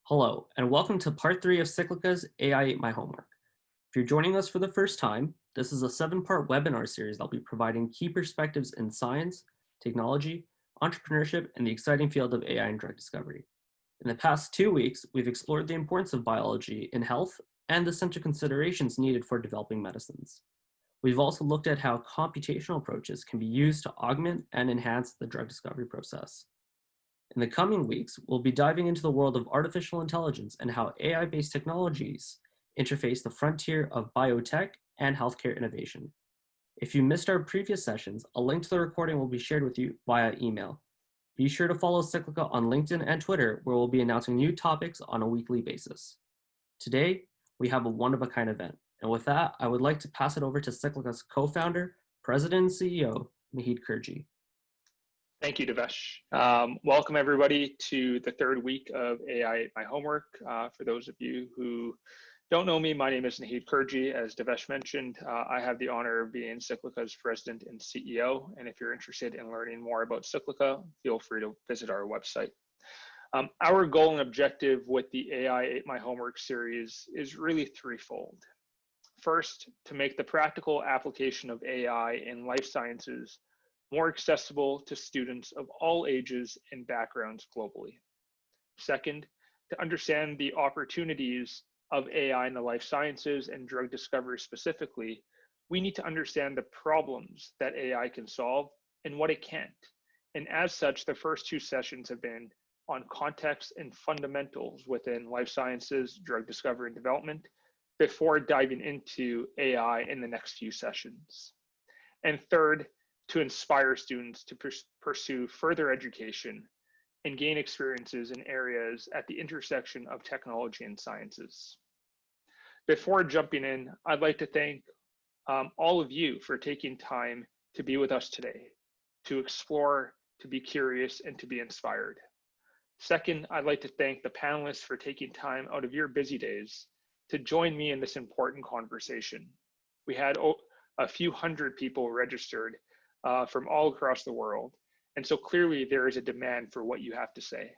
Hello, and welcome to part 3 of Cyclica's AI Ate My Homework. If you're joining us for the first time, this is a 7-part webinar series that'll be providing key perspectives in science, technology, entrepreneurship, and the exciting field of AI and drug discovery. In the past 2 weeks, we've explored the importance of biology in health and the central considerations needed for developing medicines. We've also looked at how computational approaches can be used to augment and enhance the drug discovery process. In the coming weeks, we'll be diving into the world of artificial intelligence and how AI-based technologies interface the frontier of biotech and healthcare innovation. If you missed our previous sessions, a link to the recording will be shared with you via email. Be sure to follow Cyclica on LinkedIn and Twitter, where we'll be announcing new topics on a weekly basis. Today, we have a one-of-a-kind event. And with that, I would like to pass it over to Cyclica's co-founder, president and CEO, Naheed Kurji. Thank you, Devesh. Welcome everybody to the third week of AI Ate My Homework. For those of you who don't know me, my name is Naheed Kurji. As Devesh mentioned, I have the honor of being Cyclica's president and CEO. And if you're interested in learning more about Cyclica, feel free to visit our website. Our goal and objective with the AI Ate My Homework series is really threefold. First, to make the practical application of AI in life sciences more accessible to students of all ages and backgrounds globally. Second, to understand the opportunities of AI in the life sciences and drug discovery specifically, we need to understand the problems that AI can solve and what it can't. And as such, the first two sessions have been on context and fundamentals within life sciences, drug discovery and development, before diving into AI in the next few sessions. And third, to inspire students to pursue further education and gain experiences in areas at the intersection of technology and sciences. Before jumping in, I'd like to thank all of you for taking time to be with us today, to explore, to be curious, and to be inspired. Second, I'd like to thank the panelists for taking time out of your busy days to join me in this important conversation. We had a few hundred people registered from all across the world. And so clearly there is a demand for what you have to say.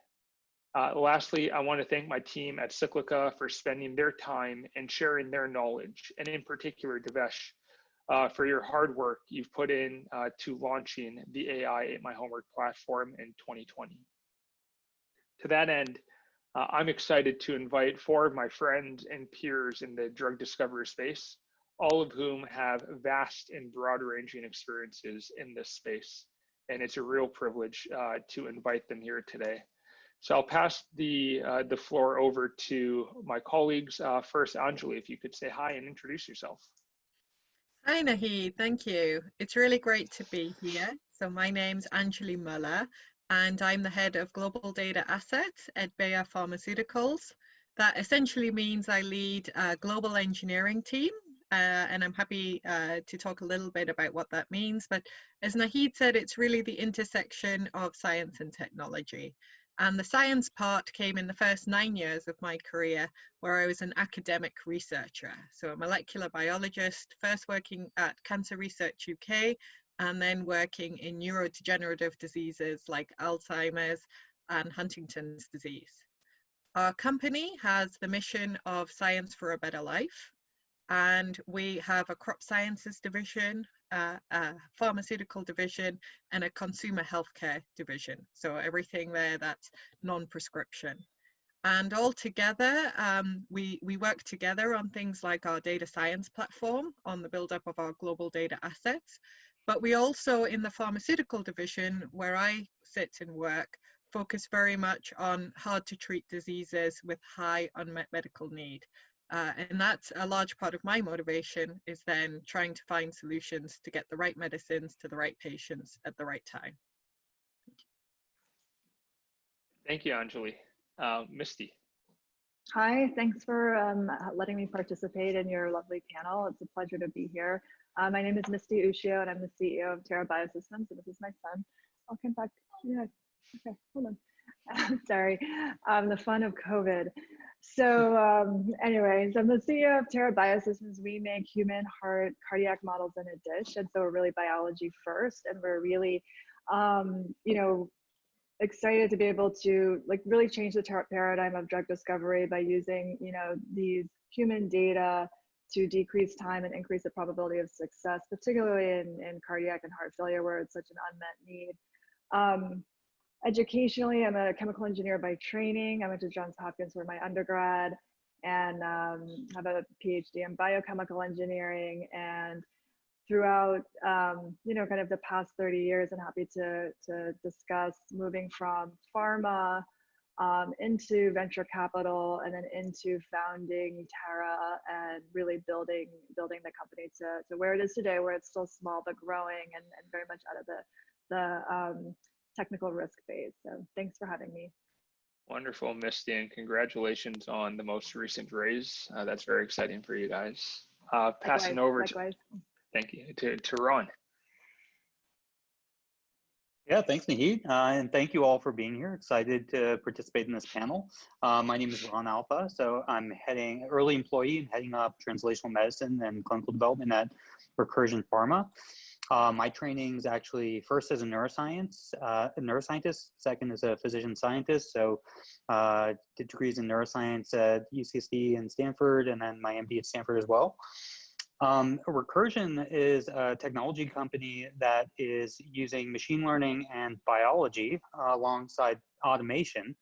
Lastly, I want to thank my team at Cyclica for spending their time and sharing their knowledge, and in particular, Devesh, for your hard work you've put in to launching the AI Ate My Homework platform in 2020. To that end, I'm excited to invite 4 of my friends and peers in the drug discovery space, all of whom have vast and broad-ranging experiences in this space. And it's a real privilege to invite them here today. So I'll pass the floor over to my colleagues. First, Angeli, if you could say hi and introduce yourself. Hi, Naheed. Thank you. It's really great to be here. So my name's Angeli Moeller, and I'm the head of Global Data Assets at Bayer Pharmaceuticals. That essentially means I lead a global engineering team. And I'm happy to talk a little bit about what that means. But as Naheed said, it's really the intersection of science and technology. And the science part came in the first 9 years of my career, where I was an academic researcher. So a molecular biologist, first working at Cancer Research UK, and then working in neurodegenerative diseases like Alzheimer's and Huntington's disease. Our company has the mission of science for a better life. And we have a crop sciences division, a pharmaceutical division, and a consumer healthcare division. So everything there that's non-prescription. And all together, we work together on things like our data science platform, on the buildup of our global data assets. But we also, in the pharmaceutical division, where I sit and work, focus very much on hard to treat diseases with high unmet medical need. And that's a large part of my motivation, is then trying to find solutions to get the right medicines to the right patients at the right time. Thank you, Angeli. Misti. Hi, thanks for letting me participate in your lovely panel. It's a pleasure to be here. My name is Misti Ushio, and I'm the CEO of Biosystems, and this is my son. I'll come back. Yeah. Okay, hold on. Sorry, the fun of COVID. So anyways, I'm the CEO of Biosystems. We make human heart cardiac models in a dish. And so we're really biology first. And we're really, excited to be able to like really change the paradigm of drug discovery by using, you know, these human data to decrease time and increase the probability of success, particularly in cardiac and heart failure, where it's such an unmet need. Educationally, I'm a chemical engineer by training. I went to Johns Hopkins for my undergrad and have a PhD in biochemical engineering. And throughout, you know, kind of the past 30 years, I'm happy to discuss moving from pharma into venture capital and then into founding Tara and really building the company to where it is today, where it's still small but growing and very much out of the technical risk phase. So thanks for having me. Wonderful, Misty, and congratulations on the most recent raise. That's very exciting for you guys. Passing over likewise. Thank you, to Ron. Yeah, thanks, Naheed. And thank you all for being here. Excited to participate in this panel. My name is Ron Alfa. So I'm early employee and heading up translational medicine and clinical development at Recursion Pharma. My training is actually first as a neuroscientist, second as a physician scientist. So did degrees in neuroscience at UCSD and Stanford, and then my MD at Stanford as well. Recursion is a technology company that is using machine learning and biology alongside automation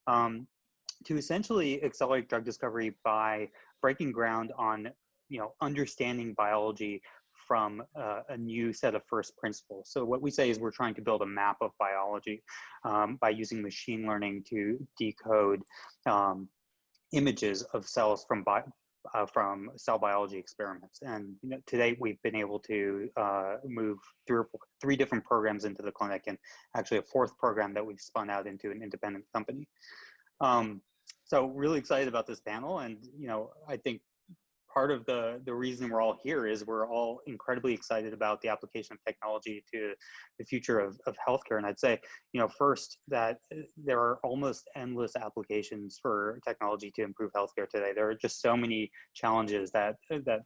to essentially accelerate drug discovery by breaking ground on, you know, understanding biology from a new set of first principles. So what we say is we're trying to build a map of biology by using machine learning to decode images of cells from cell biology experiments. And you know, to date, we've been able to move three different programs into the clinic, and actually a fourth program that we've spun out into an independent company. So really excited about this panel. And you know, I think part of the reason we're all here is we're all incredibly excited about the application of technology to the future of healthcare. And I'd say, you know, first that there are almost endless applications for technology to improve healthcare today. There are just so many challenges that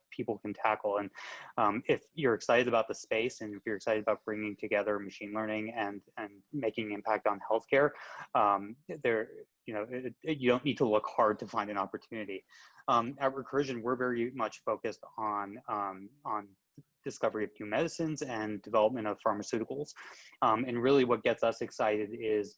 people can tackle. And if you're excited about the space, and if you're excited about bringing together machine learning and making impact on healthcare, you know, you don't need to look hard to find an opportunity. At Recursion, we're very much focused on discovery of new medicines and development of pharmaceuticals. And really what gets us excited is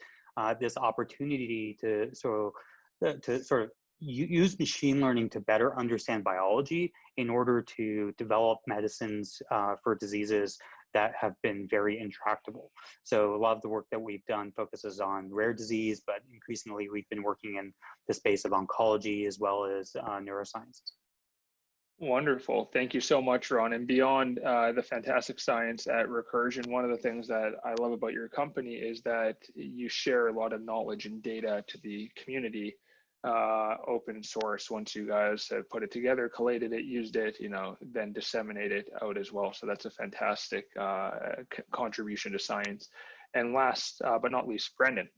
this opportunity to sort of use machine learning to better understand biology in order to develop medicines for diseases that have been very intractable. So a lot of the work that we've done focuses on rare disease, but increasingly we've been working in the space of oncology as well as neuroscience. Wonderful. Thank you so much, Ron. And beyond the fantastic science at Recursion, one of the things that I love about your company is that you share a lot of knowledge and data to the community, open source. Once you guys have put it together, collated it, used it, you know, then disseminate it out as well. So that's a fantastic contribution to science. And last but not least, Brendan.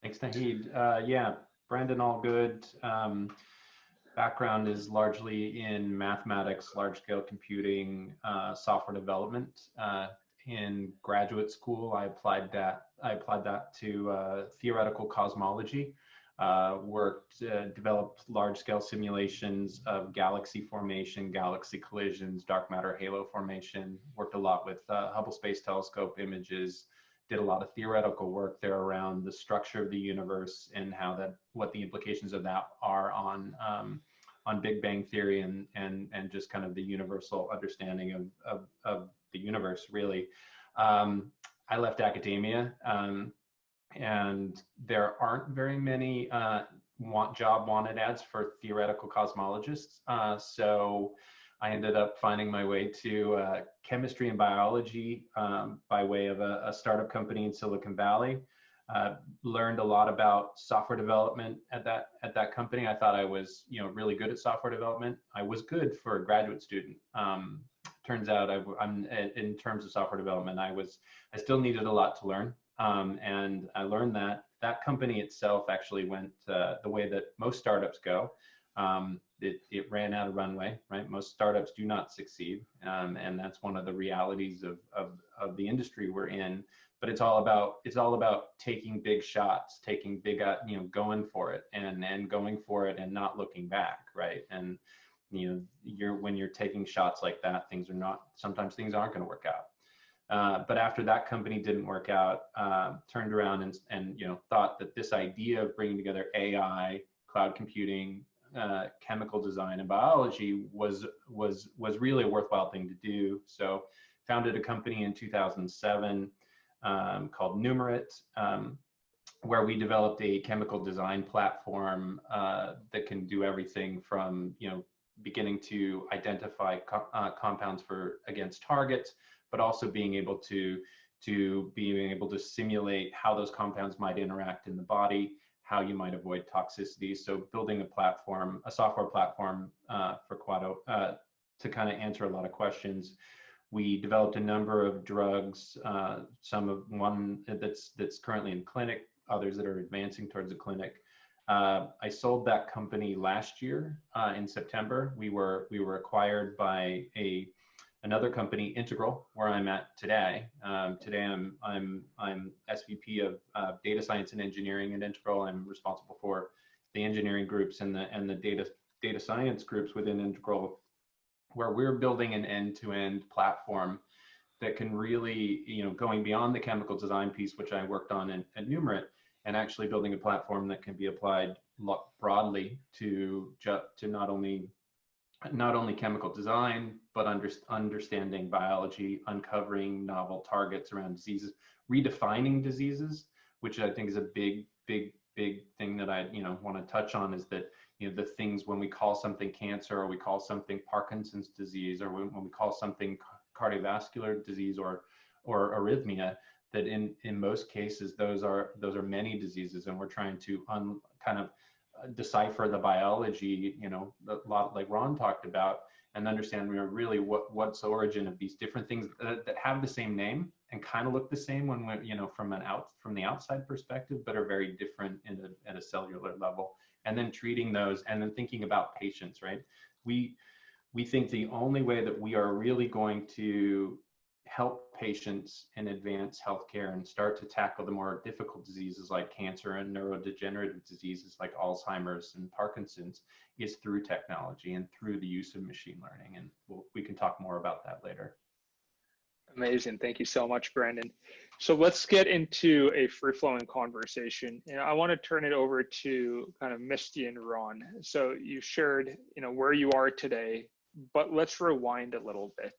Thanks, Naheed. Yeah, Brendan Allgood. Background is largely in mathematics, large-scale computing, software development. In graduate school, I applied that to theoretical cosmology. Developed large-scale simulations of galaxy formation, galaxy collisions, dark matter halo formation. Worked a lot with Hubble Space Telescope images. Did a lot of theoretical work there around the structure of the universe and what the implications of that are on Big Bang theory and just kind of the universal understanding of the universe, really. I left academia, and there aren't very many job wanted ads for theoretical cosmologists. So I ended up finding my way to chemistry and biology by way of a startup company in Silicon Valley. Learned a lot about software development at that company. I thought I was, you know, really good at software development. I was good for a graduate student. Turns out I'm in terms of software development, I still needed a lot to learn. And I learned that company itself actually went the way that most startups go. it ran out of runway, right? Most startups do not succeed, and that's one of the realities of the industry we're in. But it's all about taking big shots, taking big, going for it and going for it and not looking back, right? And when you're taking shots like that, sometimes things aren't going to work out. But after that company didn't work out, turned around and thought that this idea of bringing together AI, cloud computing, chemical design, and biology was really a worthwhile thing to do. So founded a company in 2007 called Numerit, where we developed a chemical design platform that can do everything from beginning to identify compounds against targets, but also being able to simulate how those compounds might interact in the body, how you might avoid toxicity. So building a software platform for Quado to kind of answer a lot of questions. We developed a number of drugs, one that's currently in clinic, others that are advancing towards the clinic. I sold that company last year in September. We were acquired by another company, Integral, where I'm at today. Today I'm SVP of data science and engineering at Integral. I'm responsible for the engineering groups and the data science groups within Integral, where we're building an end-to-end platform that can really, going beyond the chemical design piece, which I worked on at Numerit, and actually building a platform that can be applied broadly to not only chemical design, but understanding biology, uncovering novel targets around diseases, redefining diseases, which I think is a big thing that I want to touch on, is that the things when we call something cancer, or we call something Parkinson's disease, or when we call something cardiovascular disease or arrhythmia, that in most cases those are many diseases, and we're trying to kind of decipher the biology, a lot like Ron talked about, and understand really what's the origin of these different things that have the same name and kind of look the same when from the outside perspective, but are very different at a cellular level. And then treating those, and then thinking about patients, right? We think the only way that we are really going to help patients and advance healthcare and start to tackle the more difficult diseases like cancer and neurodegenerative diseases like Alzheimer's and Parkinson's is through technology and through the use of machine learning. And we can talk more about that later. Amazing. Thank you so much, Brandon. So let's get into a free-flowing conversation. And I want to turn it over to kind of Misti and Ron. So you shared, where you are today, but let's rewind a little bit.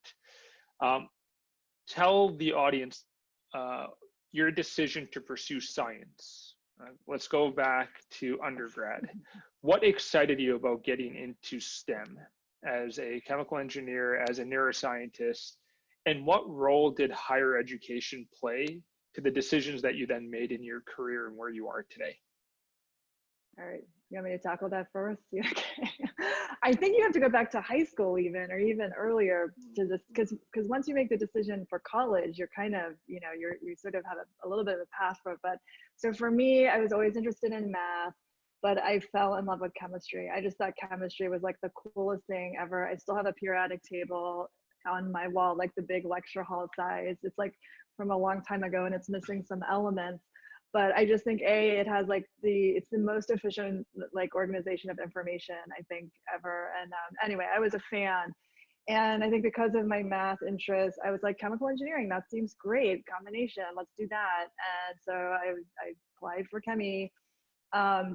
Tell the audience your decision to pursue science. Let's go back to undergrad. What excited you about getting into STEM as a chemical engineer, as a neuroscientist, and what role did higher education play to the decisions that you then made in your career and where you are today? All right, you want me to tackle that first? Yeah, okay. I think you have to go back to high school or even earlier to this, because once you make the decision for college, you're kind of, you sort of have a little bit of a path for it. But so for me, I was always interested in math, but I fell in love with chemistry. I just thought chemistry was like the coolest thing ever. I still have a periodic table on my wall, like the big lecture hall size. It's like from a long time ago, and it's missing some elements. But I just think it has like it's the most efficient like organization of information I think ever. And anyway, I was a fan, and I think because of my math interest, I was like, chemical engineering, that seems great combination. Let's do that. And so I applied for chemi.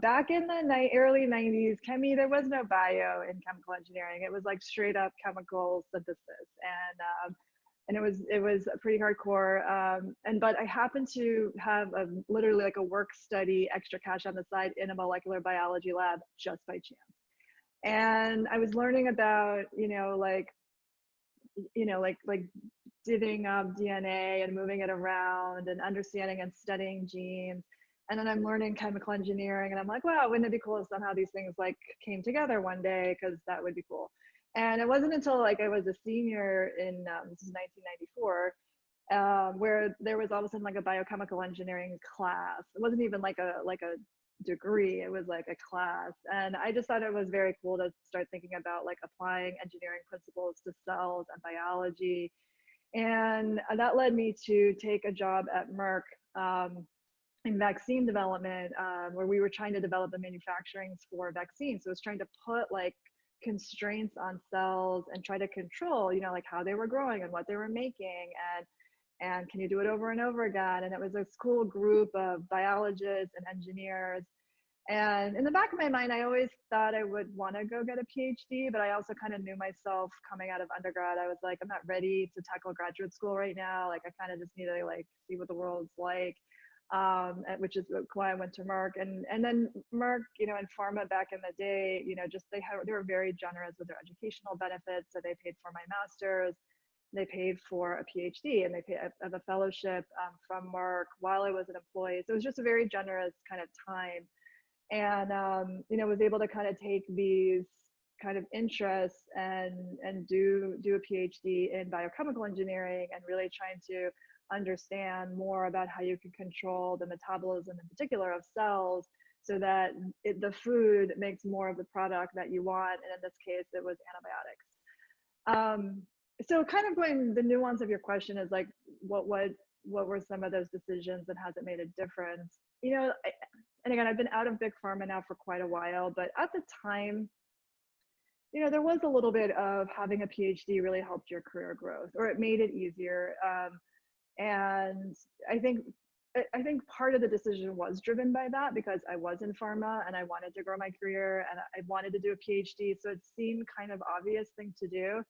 Back in the early 90s, chemi, there was no bio in chemical engineering. It was like straight up chemical synthesis, and it was pretty hardcore. But I happened to have literally like a work study, extra cash on the side in a molecular biology lab just by chance. And I was learning about like divvying up DNA and moving it around and understanding and studying genes. And then I'm learning chemical engineering, and I'm like, wow, wouldn't it be cool if somehow these things like came together one day? Because that would be cool. And it wasn't until like I was a senior in this is 1994, where there was all of a sudden like a biochemical engineering class. It wasn't even like a degree. It was like a class. And I just thought it was very cool to start thinking about like applying engineering principles to cells and biology. And that led me to take a job at Merck in vaccine development, where we were trying to develop the manufacturings for vaccines. So it was trying to put like constraints on cells and try to control, you know, like how they were growing and what they were making, and can you do it over and over again? And it was this cool group of biologists and engineers. And in the back of my mind, I always thought I would want to go get a PhD, but I also kind of knew myself coming out of undergrad. I was like, I'm not ready to tackle graduate school right now. Like, I kind of just need to like see what the world's like, which is why I went to Merck. And then Merck, you know, and pharma back in the day, you know, just they were very generous with their educational benefits. So they paid for my master's. They paid for a PhD, and they paid a fellowship from Merck while I was an employee. So it was just a very generous kind of time. And, you know, was able to kind of take these kind of interests and do a PhD in biochemical engineering, and really trying to understand more about how you can control the metabolism in particular of cells, so that the food makes more of the product that you want. And in this case, it was antibiotics. So kind of going, the nuance of your question is like, what were some of those decisions, and has it made a difference? You know, and again, I've been out of big pharma now for quite a while, but at the time, you know, there was a little bit of having a PhD really helped your career growth, or it made it easier. And I think part of the decision was driven by that, because I was in pharma and I wanted to grow my career and I wanted to do a PhD. So it seemed kind of obvious thing to do.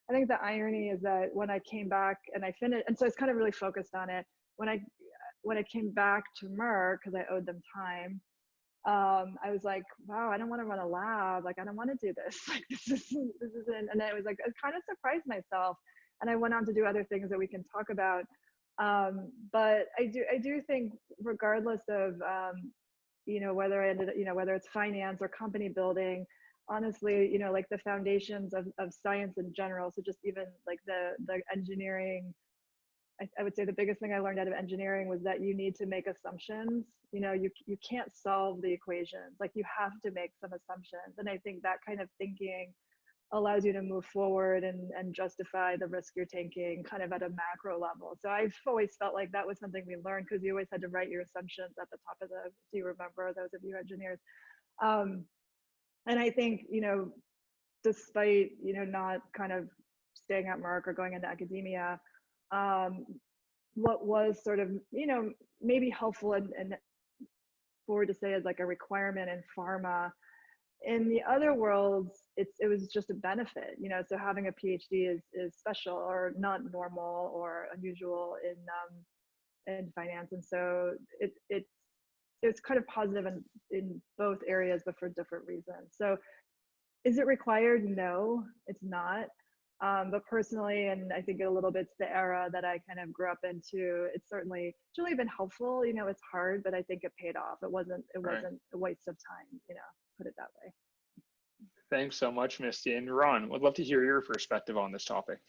I think the irony is that when I came back and I finished, and so I was kind of really focused on it, when I came back to Merck, because I owed them time, I was like, wow, I don't want to run a lab. Like, I don't want to do this. Like, this isn't, and then it was like, I kind of surprised myself. And I went on to do other things that we can talk about. But I do think, regardless of, you know, whether I ended, you know, whether it's finance or company building, honestly, you know, like the foundations of science in general. So just even like the engineering, I would say the biggest thing I learned out of engineering was that you need to make assumptions. You know, you can't solve the equations. Like, you have to make some assumptions. And I think that kind of thinking allows you to move forward and justify the risk you're taking kind of at a macro level. So I've always felt like that was something we learned, because you always had to write your assumptions at the top of the, do you remember, those of you engineers? And I think, you know, despite, you know, not kind of staying at Merck or going into academia, what was sort of, you know, maybe helpful and forward to say as like a requirement in pharma, in the other worlds, it was just a benefit, you know. So having a PhD is special or not normal or unusual in finance, and so it's kind of positive in both areas, but for different reasons. So is it required? No, it's not. But personally, and I think a little bit the era that I kind of grew up into, it's really been helpful. You know, it's hard, but I think it paid off. It wasn't a waste of time, you know, put it that way. Thanks so much, Misty. And Ron, would love to hear your perspective on this topic.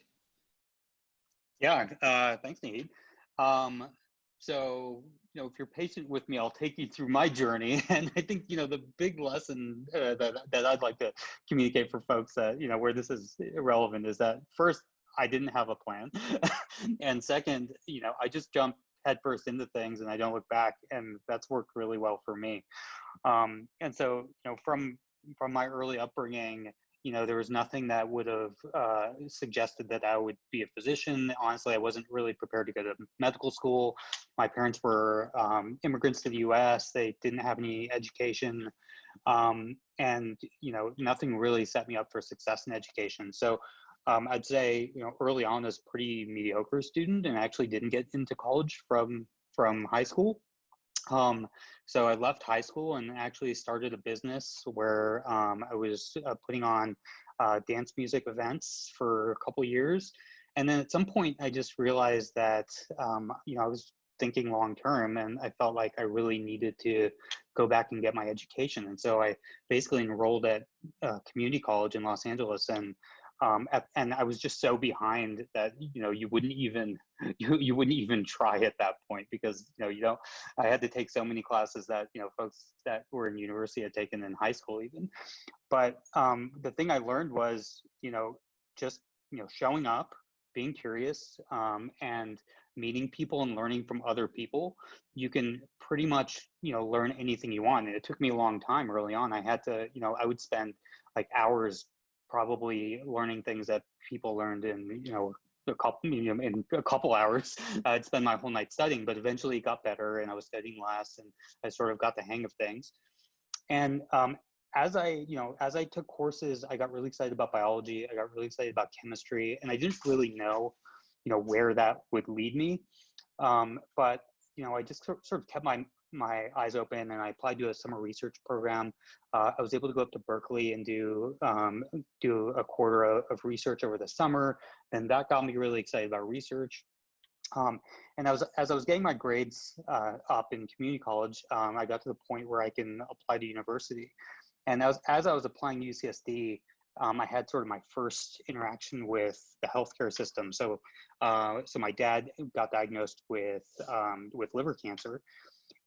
Yeah, thanks, Naheed. So, you know, if you're patient with me, I'll take you through my journey. And I think, you know, the big lesson that I'd like to communicate for folks that, you know, where this is relevant is that, first, I didn't have a plan. And second, you know, I just jumped headfirst into things and I don't look back, and that's worked really well for me. And so, you know, from my early upbringing, you know, there was nothing that would have suggested that I would be a physician. Honestly, I wasn't really prepared to go to medical school. My parents were immigrants to the US. They didn't have any education. And, you know, nothing really set me up for success in education. So I'd say, you know, early on, I was a pretty mediocre student and actually didn't get into college from high school. So I left high school and actually started a business where I was putting on dance music events for a couple years. And then at some point, I just realized that, you know, I was thinking long term, and I felt like I really needed to go back and get my education. And so I basically enrolled at community college in Los Angeles, and And I was just so behind that, you know, you wouldn't even you wouldn't even try at that point, because, you know, I had to take so many classes that, you know, folks that were in university had taken in high school even. But the thing I learned was, you know, just, you know, showing up, being curious, and meeting people and learning from other people. You can pretty much, you know, learn anything you want. And it took me a long time early on. I had to, you know, I would spend like hours probably learning things that people learned in, you know, in a couple hours. I'd spend my whole night studying, but eventually it got better and I was studying less and I sort of got the hang of things. And as I took courses, I got really excited about biology. I got really excited about chemistry, and I didn't really know, you know, where that would lead me. But, you know, I just sort of kept my eyes open, and I applied to a summer research program. I was able to go up to Berkeley and do a quarter of research over the summer, and that got me really excited about research. And as I was getting my grades up in community college, I got to the point where I can apply to university. And as I was applying to UCSD, I had sort of my first interaction with the healthcare system. So my dad got diagnosed with liver cancer,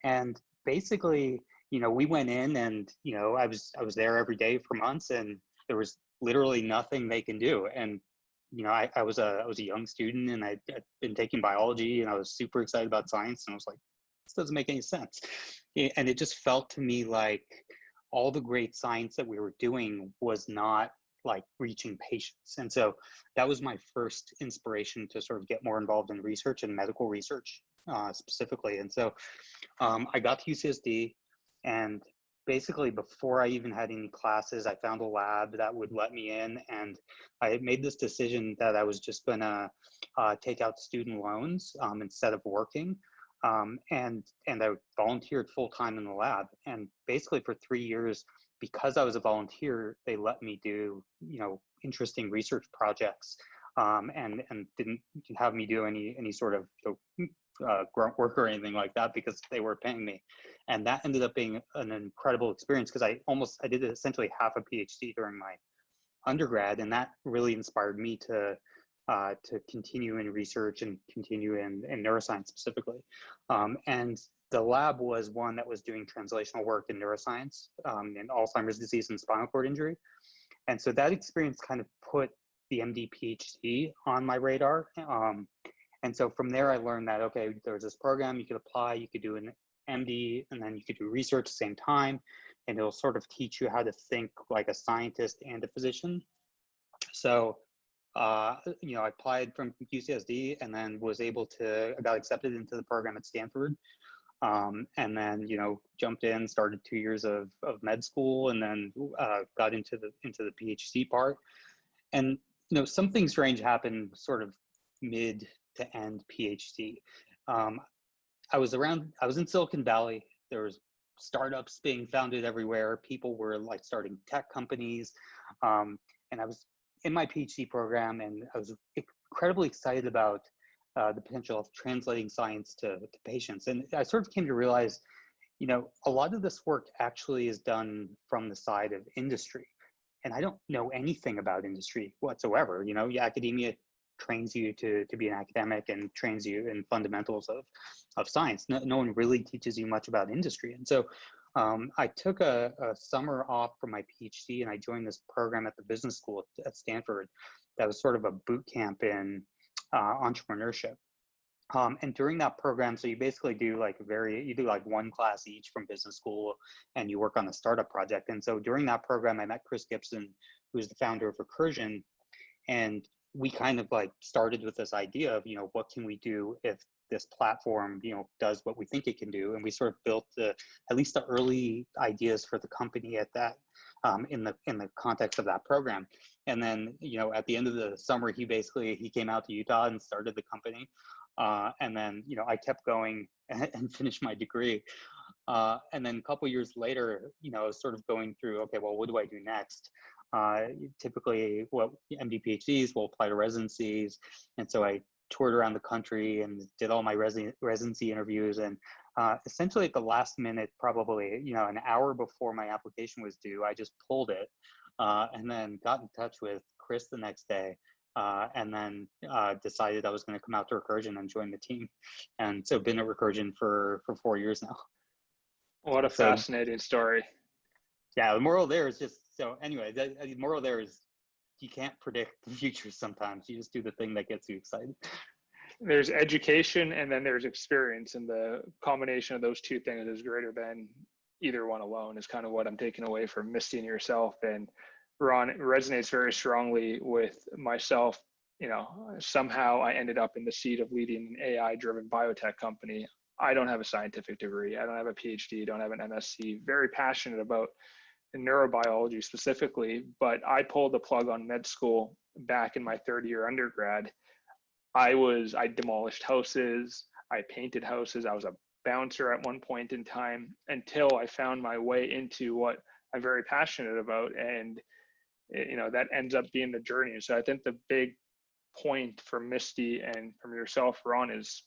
and basically, you know, we went in, and, you know, I was there every day for months, and there was literally nothing they can do. And, you know, I was a young student, and I'd been taking biology, and I was super excited about science, and I was like, this doesn't make any sense. And it just felt to me like all the great science that we were doing was not like reaching patients. And so that was my first inspiration to sort of get more involved in research and medical research specifically. And so I got to UCSD, and basically before I even had any classes, I found a lab that would let me in, and I had made this decision that I was just gonna take out student loans instead of working. And I volunteered full time in the lab, and basically for 3 years, because I was a volunteer, they let me do, you know, interesting research projects, and didn't have me do any sort of, you know, grunt work or anything like that, because they were paying me. And that ended up being an incredible experience, because I did essentially half a PhD during my undergrad, and that really inspired me to continue in research and continue in neuroscience specifically. And the lab was one that was doing translational work in neuroscience, in Alzheimer's disease and spinal cord injury. And so that experience kind of put the MD PhD on my radar. And so from there, I learned that, okay, there was this program you could apply, you could do an MD, and then you could do research at the same time, and it'll sort of teach you how to think like a scientist and a physician. So, you know, I applied from UCSD, and then I got accepted into the program at Stanford. And then, you know, jumped in, started 2 years of med school, and then got into the PhD part. And, you know, something strange happened sort of mid to end PhD. I was in Silicon Valley. There was startups being founded everywhere. People were like starting tech companies. And I was in my PhD program, and I was incredibly excited about the potential of translating science to patients. And I sort of came to realize, you know, a lot of this work actually is done from the side of industry. And I don't know anything about industry whatsoever. You know, academia trains you to be an academic and trains you in fundamentals of science. No one really teaches you much about industry. And so I took a summer off from my PhD, and I joined this program at the business school at Stanford that was sort of a boot camp in entrepreneurship. And during that program, so you basically do like one class each from business school, and you work on a startup project. And so during that program, I met Chris Gibson, who's the founder of Recursion, and we kind of like started with this idea of, you know, what can we do if this platform, you know, does what we think it can do. And we sort of built at least the early ideas for the company at that, in the context of that program. And then, you know, at the end of the summer, he came out to Utah and started the company. And then, you know, I kept going and finished my degree. And then a couple of years later, you know, I was sort of going through, okay, well, what do I do next? Typically, MD PhDs will apply to residencies. And so I toured around the country and did all my residency interviews. And essentially at the last minute, probably, you know, an hour before my application was due, I just pulled it, and then got in touch with Chris the next day, and then decided I was going to come out to Recursion and join the team. And so been at Recursion for 4 years now. What a fascinating story. Yeah, the moral there is just, so anyway, the moral there is you can't predict the future sometimes. You just do the thing that gets you excited. There's education and then there's experience, and the combination of those two things is greater than either one alone, is kind of what I'm taking away from Misty and yourself. And Ron, it resonates very strongly with myself. You know, somehow I ended up in the seat of leading an AI driven biotech company. I don't have a scientific degree. I don't have a PhD, don't have an MSc, very passionate about neurobiology specifically, but I pulled the plug on med school back in my third year undergrad. I demolished houses, I painted houses, I was a bouncer at one point in time, until I found my way into what I'm very passionate about. And, you know, that ends up being the journey. So I think the big point for Misty and from yourself, Ron, is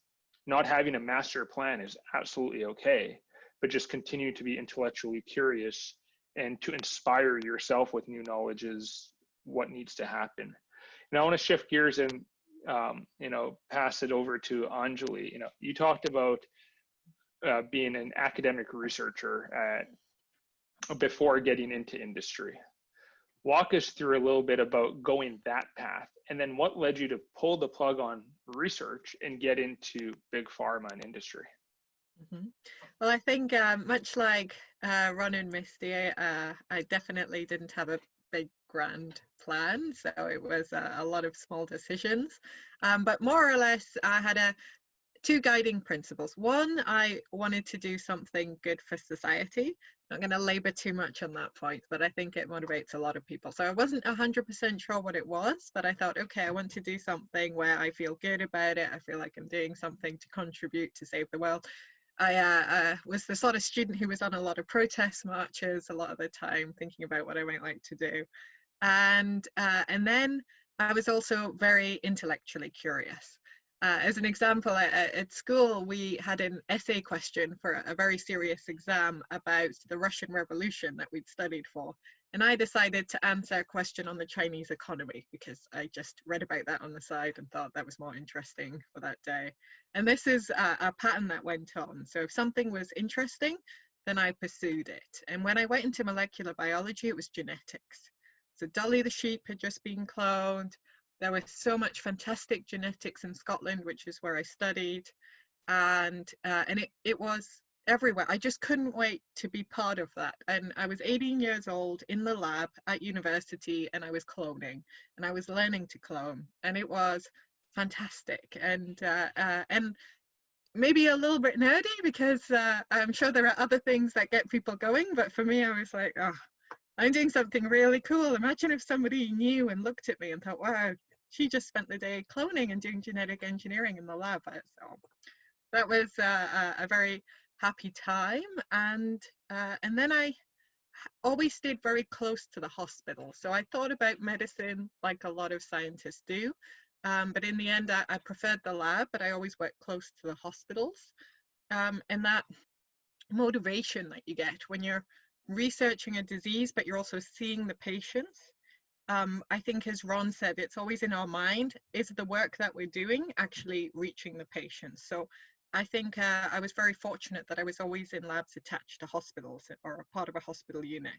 not having a master plan is absolutely okay, but just continue to be intellectually curious and to inspire yourself with new knowledge is what needs to happen. And I want to shift gears and you know, pass it over to Angeli. You know, you talked about being an academic researcher before getting into industry. Walk us through a little bit about going that path, and then what led you to pull the plug on research and get into big pharma and industry. Mm-hmm. Well, I think much like Ron and Misty, I definitely didn't have a big grand plan, so it was a lot of small decisions, but more or less I had two guiding principles. One, I wanted to do something good for society. I'm not going to labor too much on that point, but I think it motivates a lot of people. So I wasn't 100% sure what it was, but I thought, okay, I want to do something where I feel good about it. I feel like I'm doing something to contribute to save the world. I was the sort of student who was on a lot of protest marches a lot of the time, thinking about what I might like to do. And then I was also very intellectually curious. As an example, at school, we had an essay question for a very serious exam about the Russian Revolution that we'd studied for. And I decided to answer a question on the Chinese economy because I just read about that on the side and thought that was more interesting for that day. And this is a pattern that went on. So if something was interesting, then I pursued it. And when I went into molecular biology, it was genetics. So Dolly the sheep had just been cloned. There was so much fantastic genetics in Scotland, which is where I studied, and it was everywhere. I just couldn't wait to be part of that. And I was 18 years old in the lab at university, and I was cloning, and I was learning to clone, and it was fantastic. And maybe a little bit nerdy because I'm sure there are other things that get people going, but for me, I was like, oh, I'm doing something really cool. Imagine if somebody knew and looked at me and thought, wow, she just spent the day cloning and doing genetic engineering in the lab. So that was a very happy time. And then I always stayed very close to the hospital. So I thought about medicine like a lot of scientists do. But in the end, I preferred the lab, but I always worked close to the hospitals. And that motivation that you get when you're researching a disease, but you're also seeing the patients. I think, as Ron said, it's always in our mind, is the work that we're doing actually reaching the patients? So I think I was very fortunate that I was always in labs attached to hospitals or a part of a hospital unit.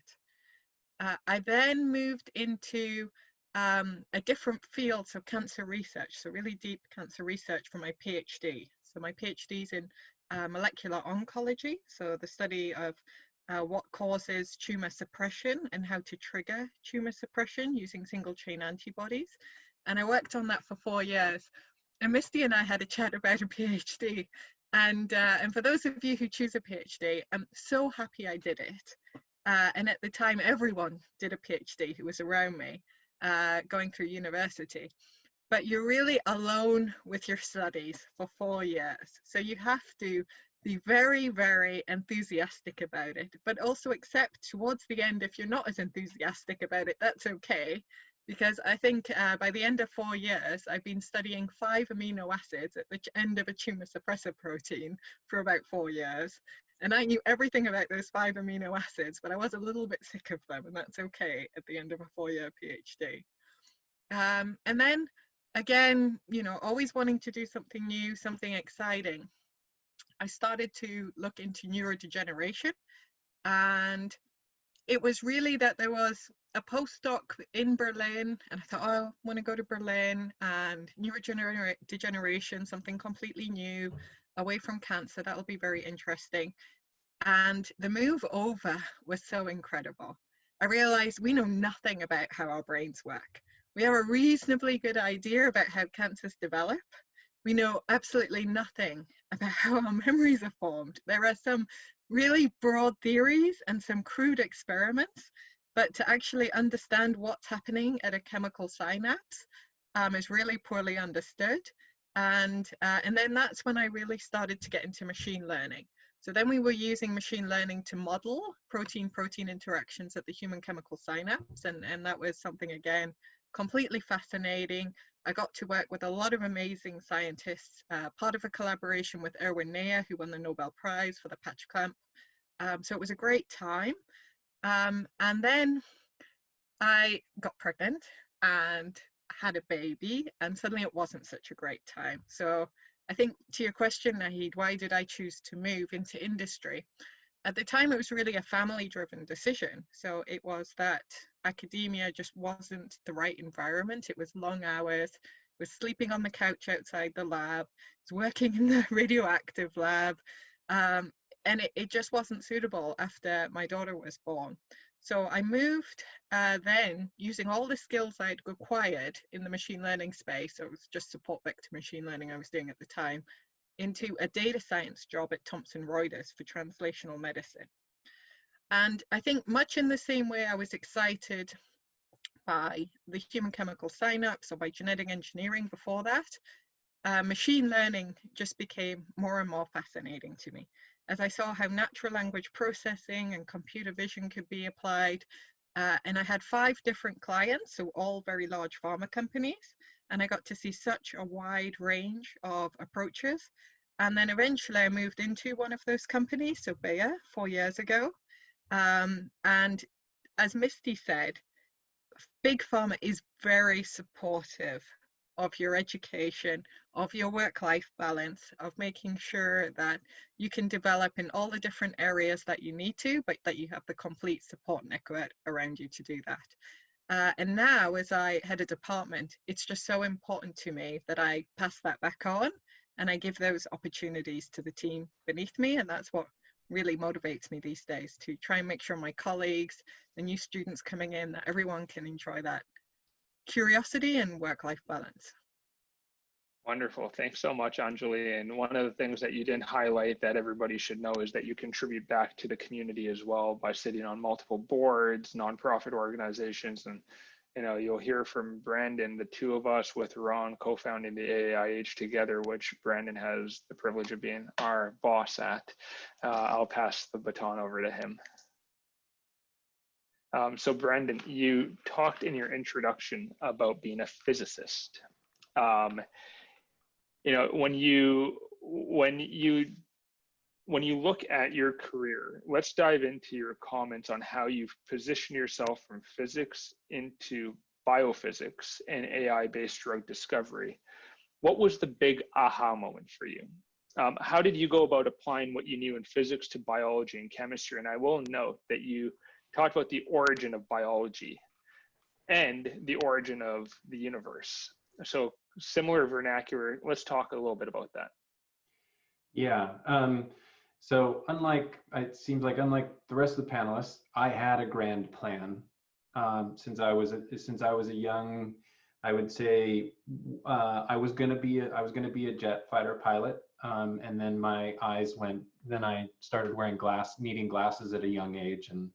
I then moved into a different field, so cancer research, so really deep cancer research for my PhD. So my PhD is in molecular oncology, so the study of what causes tumor suppression and how to trigger tumor suppression using single chain antibodies. And I worked on that for 4 years. And Misty and I had a chat about a PhD. And for those of you who choose a PhD, I'm so happy I did it. And at the time, everyone did a PhD who was around me going through university. But you're really alone with your studies for 4 years. So you have to be very, very enthusiastic about it, but also accept towards the end, if you're not as enthusiastic about it, that's okay. Because I think by the end of 4 years, I've been studying 5 amino acids at the end of a tumor suppressor protein for about 4 years. And I knew everything about those 5 amino acids, but I was a little bit sick of them, and that's okay at the end of a 4-year PhD. And then again, you know, always wanting to do something new, something exciting, I started to look into neurodegeneration. And it was really that there was a postdoc in Berlin, and I thought, oh, I want to go to Berlin, and neurodegeneration, something completely new, away from cancer, that'll be very interesting. And the move over was so incredible. I realized we know nothing about how our brains work. We have a reasonably good idea about how cancers develop. We know absolutely nothing about how our memories are formed. There are some really broad theories and some crude experiments, but to actually understand what's happening at a chemical synapse is really poorly understood. And then that's when I really started to get into machine learning. So then we were using machine learning to model protein-protein interactions at the human chemical synapse. And that was something, again, completely fascinating. I got to work with a lot of amazing scientists, part of a collaboration with Erwin Neher, who won the Nobel Prize for the patch clamp. So it was a great time. And then I got pregnant and had a baby, and suddenly it wasn't such a great time. So I think to your question, Naheed, why did I choose to move into industry? At the time, it was really a family-driven decision. So it was that academia just wasn't the right environment. It was long hours, it was sleeping on the couch outside the lab, it was working in the radioactive lab, and it just wasn't suitable after my daughter was born. So I moved then, using all the skills I'd acquired in the machine learning space, so it was just support vector machine learning I was doing at the time, into a data science job at Thomson Reuters for translational medicine. And I think much in the same way I was excited by the human chemical synapse or by genetic engineering before that, machine learning just became more and more fascinating to me, as I saw how natural language processing and computer vision could be applied. And I had 5 different clients, so all very large pharma companies, and I got to see such a wide range of approaches. And then eventually I moved into one of those companies, so Bayer, 4 years ago. And as Misty said, big pharma is very supportive of your education, of your work-life balance, of making sure that you can develop in all the different areas that you need to, but that you have the complete support network around you to do that. And now, as I head a department, it's just so important to me that I pass that back on and I give those opportunities to the team beneath me. And that's what really motivates me these days, to try and make sure my colleagues, the new students coming in, that everyone can enjoy that curiosity and work-life balance. Wonderful. Thanks so much, Angeli. And one of the things that you didn't highlight that everybody should know is that you contribute back to the community as well by sitting on multiple boards, nonprofit organizations, and you'll hear from Brandon, the 2 of us with Ron co-founding the AAIH together, which Brandon has the privilege of being our boss at. I'll pass the baton over to him. So Brandon, you talked in your introduction about being a physicist. When you look at your career, let's dive into your comments on how you've positioned yourself from physics into biophysics and AI-based drug discovery. What was the big aha moment for you? How did you go about applying what you knew in physics to biology and chemistry? And I will note that you talked about the origin of biology and the origin of the universe. So similar vernacular, let's talk a little bit about that. Yeah. So it seems like unlike the rest of the panelists, I had a grand plan. Since I was a young, I would say, I was going to be a jet fighter pilot. And then my eyes went, then I started wearing needing glasses at a young age, and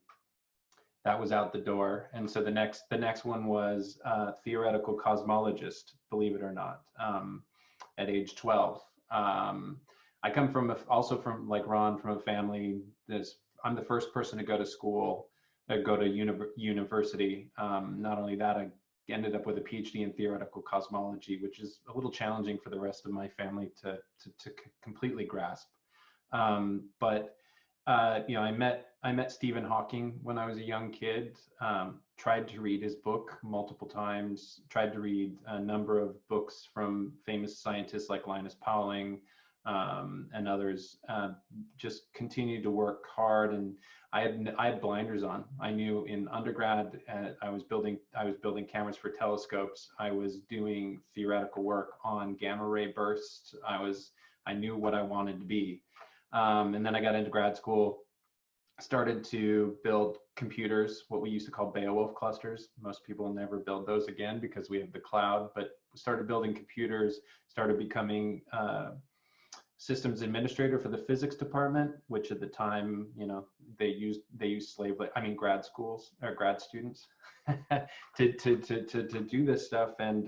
that was out the door. And so the next one was theoretical cosmologist, believe it or not, at age 12. I come also from like Ron, from a family I'm the first person to go to school, go to university. Not only that, I ended up with a PhD in theoretical cosmology, which is a little challenging for the rest of my family to completely grasp. But you know, I met Stephen Hawking when I was a young kid. Tried to read his book multiple times. Tried to read a number of books from famous scientists like Linus Pauling and others. Just continued to work hard, and I had blinders on. I knew in undergrad I was building cameras for telescopes. I was doing theoretical work on gamma ray bursts. I knew what I wanted to be. And then I got into grad school, started to build computers, what we used to call Beowulf clusters. Most people never build those again because we have the cloud, but started building computers, started becoming systems administrator for the physics department, which at the time, you know, they used grad schools or grad students to do this stuff. And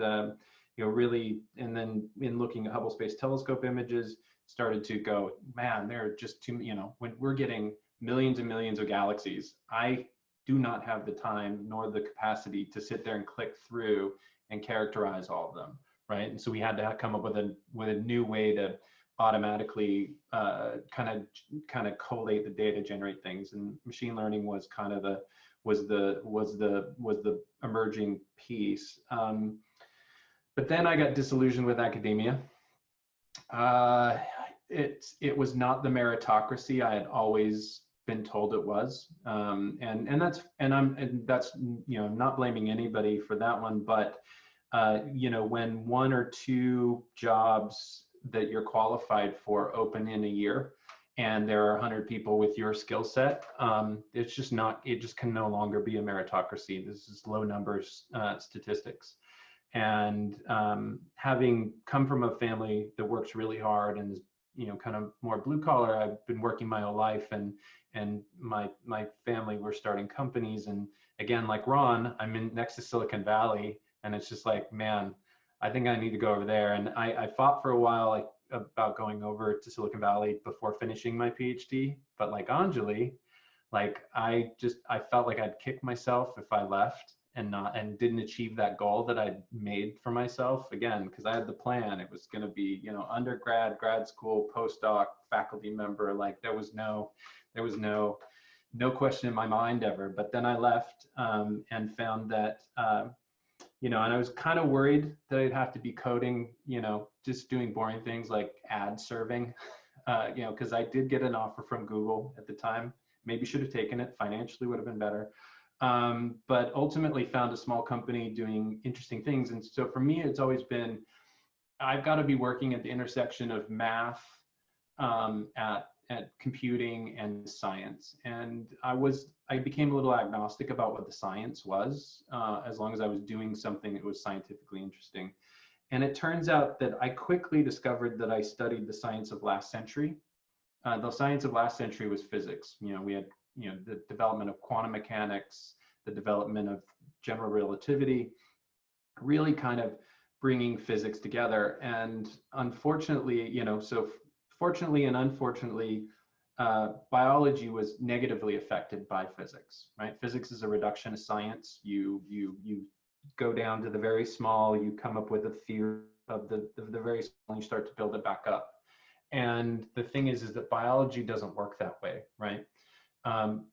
you know, really, and then in looking at Hubble Space Telescope images, started to go, man, there are just too, you know, when we're getting millions and millions of galaxies, I do not have the time nor the capacity to sit there and click through and characterize all of them, right? And so we had to come up with a new way to automatically kind of collate the data, generate things, and machine learning was kind of the emerging piece. But then I got disillusioned with academia. It was not the meritocracy I had always been told it was, and that's you know, not blaming anybody for that one, but you know, when one or two jobs that you're qualified for open in a year, and there are 100 people with your skill set, it's just not. It just can no longer be a meritocracy. This is low numbers statistics. And having come from a family that works really hard and is, you know, kind of more blue collar, I've been working my whole life, and my family were starting companies. And again, like Ron, I'm in next to Silicon Valley, and it's just like, man, I think I need to go over there. And I fought for a while, like, about going over to Silicon Valley before finishing my PhD. But like Angeli, like I felt like I'd kick myself if I left and didn't achieve that goal that I'd made for myself, again, because I had the plan. It was going to be, you know, undergrad, grad school, postdoc, faculty member. Like there was no question in my mind ever. But then I left and found that, you know, and I was kind of worried that I'd have to be coding, you know, just doing boring things like ad serving, you know, because I did get an offer from Google at the time. Maybe should have taken it. Financially would have been better. But ultimately found a small company doing interesting things. And so for me, it's always been, I've got to be working at the intersection of math, at computing and science. And I became a little agnostic about what the science was, as long as I was doing something that was scientifically interesting. And it turns out that I quickly discovered that I studied the science of last century. The science of last century was physics. You know, we had, you know, the development of quantum mechanics, the development of general relativity, really kind of bringing physics together. And unfortunately, you know, so fortunately and unfortunately, biology was negatively affected by physics, right? Physics is a reductionist science. You go down to the very small, you come up with a theory of the very small, and you start to build it back up. And the thing is that biology doesn't work that way, right?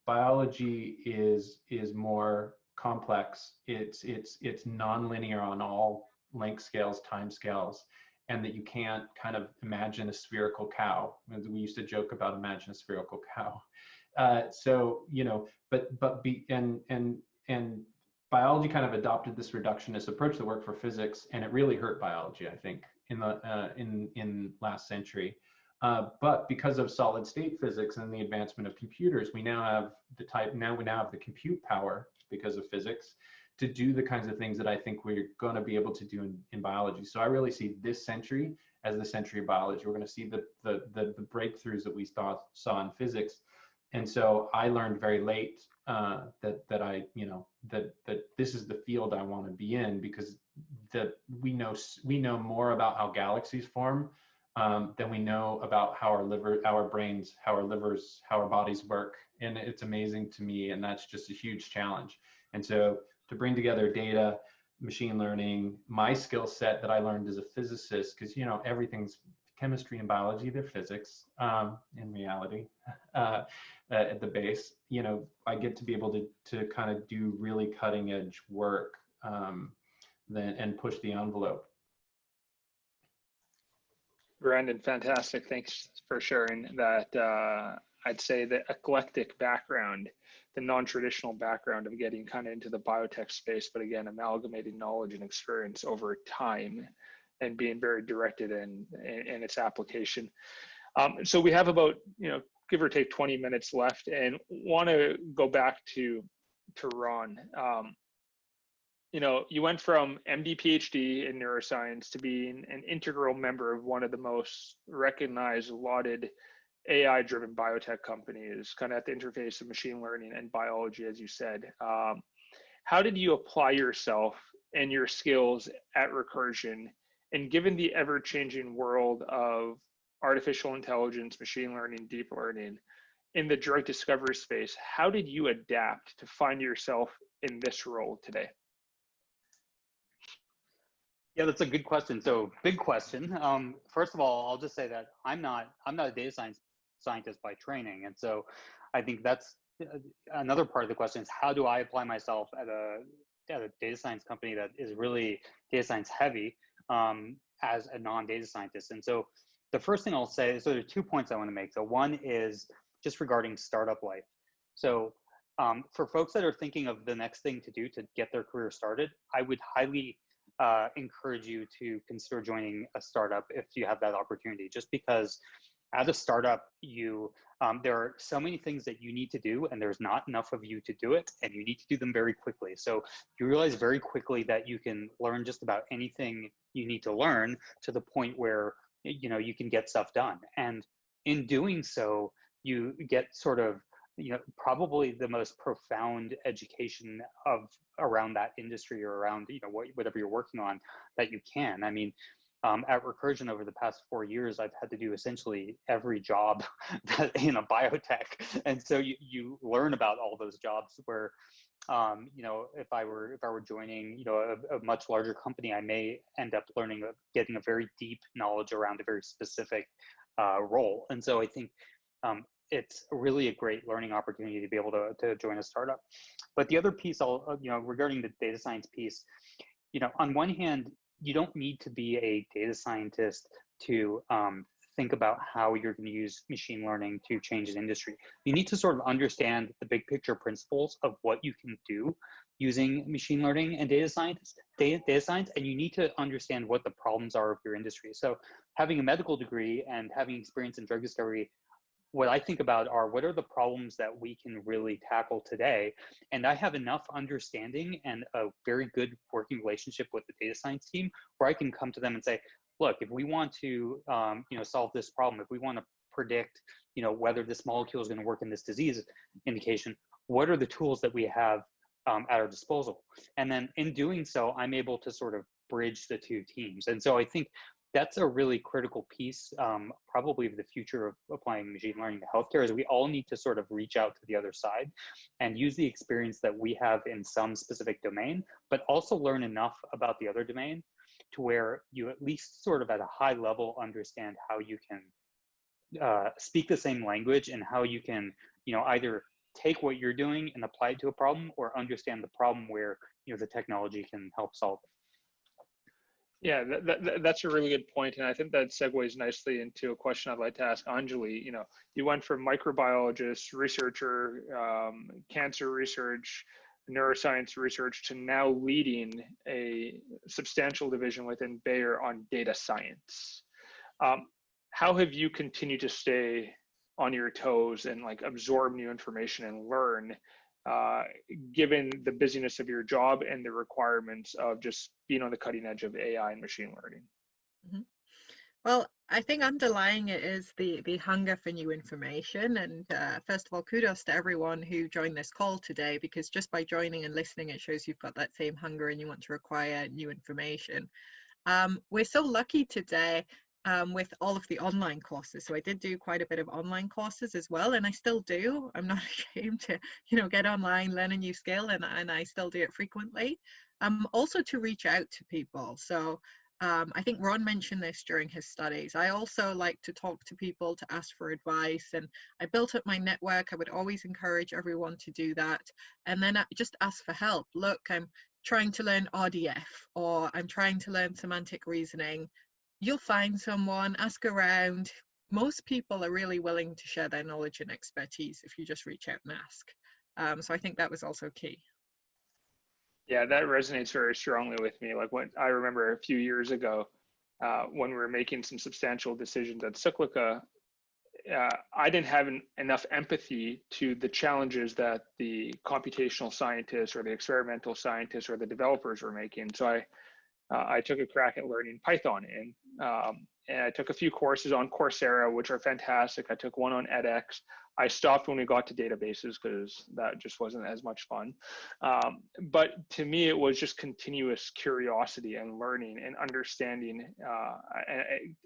Biology is more complex. It's nonlinear on all length scales, time scales, and that you can't kind of imagine a spherical cow. We used to joke about imagine a spherical cow. So, you know, and biology kind of adopted this reductionist approach that worked for physics, and it really hurt biology, I think, in last century. But because of solid state physics and the advancement of computers, we now have the compute power because of physics to do the kinds of things that I think we're going to be able to do in biology. So I really see this century as the century of biology. We're going to see the breakthroughs that we saw in physics. And so I learned very late that this is the field I want to be in, because we know more about how galaxies form than we know about how our brains, how our livers, how our bodies work. And it's amazing to me, and that's just a huge challenge. And so to bring together data, machine learning, my skill set that I learned as a physicist, because, you know, everything's chemistry and biology, they're physics in reality at the base. You know, I get to be able to kind of do really cutting edge work and push the envelope. Brandon, fantastic. Thanks for sharing that. I'd say the eclectic background, the non-traditional background of getting kind of into the biotech space, but again, amalgamating knowledge and experience over time and being very directed in its application. So we have about, give or take 20 minutes left, and want to go back to Ron. You went from MD, PhD in neuroscience to being an integral member of one of the most recognized, lauded AI-driven biotech companies, kind of at the interface of machine learning and biology, as you said. How did you apply yourself and your skills at Recursion? And given the ever-changing world of artificial intelligence, machine learning, deep learning, in the drug discovery space, how did you adapt to find yourself in this role today? Yeah, that's a good question. So big question. First of all, I'll just say that I'm not a data scientist by training. And so I think that's another part of the question is how do I apply myself at a data science company that is really data science heavy as a non-data scientist? And so the first thing I'll say, so there are 2 points I want to make. So one is just regarding startup life. So for folks that are thinking of the next thing to do to get their career started, I would highly encourage you to consider joining a startup if you have that opportunity, just because at a startup, there are so many things that you need to do, and there's not enough of you to do it, and you need to do them very quickly. So you realize very quickly that you can learn just about anything you need to learn to the point where you can get stuff done. And in doing so, you get sort of probably the most profound education around that industry or around whatever you're working on that you can. I mean, at Recursion over the past 4 years, I've had to do essentially every job in a biotech, and so you learn about all those jobs. Where if I were joining a much larger company, I may end up getting a very deep knowledge around a very specific role. And so I think it's really a great learning opportunity to be able to join a startup. But the other piece, regarding the data science piece, on one hand, you don't need to be a data scientist to think about how you're going to use machine learning to change an industry. You need to sort of understand the big picture principles of what you can do using machine learning and data science, and you need to understand what the problems are of your industry. So having a medical degree and having experience in drug discovery, what I think about are what are the problems that we can really tackle today. And I have enough understanding and a very good working relationship with the data science team where I can come to them and say, look, if we want to solve this problem, if we want to predict whether this molecule is going to work in this disease indication, what are the tools that we have at our disposal? And then in doing so, I'm able to sort of bridge the two teams. And so I think that's a really critical piece, probably of the future of applying machine learning to healthcare, is we all need to sort of reach out to the other side and use the experience that we have in some specific domain, but also learn enough about the other domain to where you at least sort of at a high level understand how you can speak the same language and how you can, either take what you're doing and apply it to a problem or understand the problem where, the technology can help solve it. Yeah, that's a really good point, and I think that segues nicely into a question I'd like to ask Angeli. You went from microbiologist, researcher, cancer research, neuroscience research, to now leading a substantial division within Bayer on data science. How have you continued to stay on your toes and absorb new information and learn, given the busyness of your job and the requirements of just being on the cutting edge of AI and machine learning? Mm-hmm. Well, I think underlying it is the hunger for new information. And first of all, kudos to everyone who joined this call today, because just by joining and listening, it shows you've got that same hunger and you want to acquire new information. We're so lucky today with all of the online courses. So I did do quite a bit of online courses as well, and I still do. I'm not ashamed to, get online, learn a new skill, and I still do it frequently. Also to reach out to people. So I think Ron mentioned this during his studies. I also like to talk to people to ask for advice, and I built up my network. I would always encourage everyone to do that. And then I just ask for help. Look, I'm trying to learn RDF, or I'm trying to learn semantic reasoning. You'll find someone, ask around. Most people are really willing to share their knowledge and expertise if you just reach out and ask. So I think that was also key. Yeah, that resonates very strongly with me. Like when I remember a few years ago, when we were making some substantial decisions at Cyclica, I didn't have enough empathy to the challenges that the computational scientists or the experimental scientists or the developers were making. So I took a crack at learning Python, and I took a few courses on Coursera, which are fantastic. I took one on edX. I stopped when we got to databases because that just wasn't as much fun. But to me, it was just continuous curiosity and learning and understanding.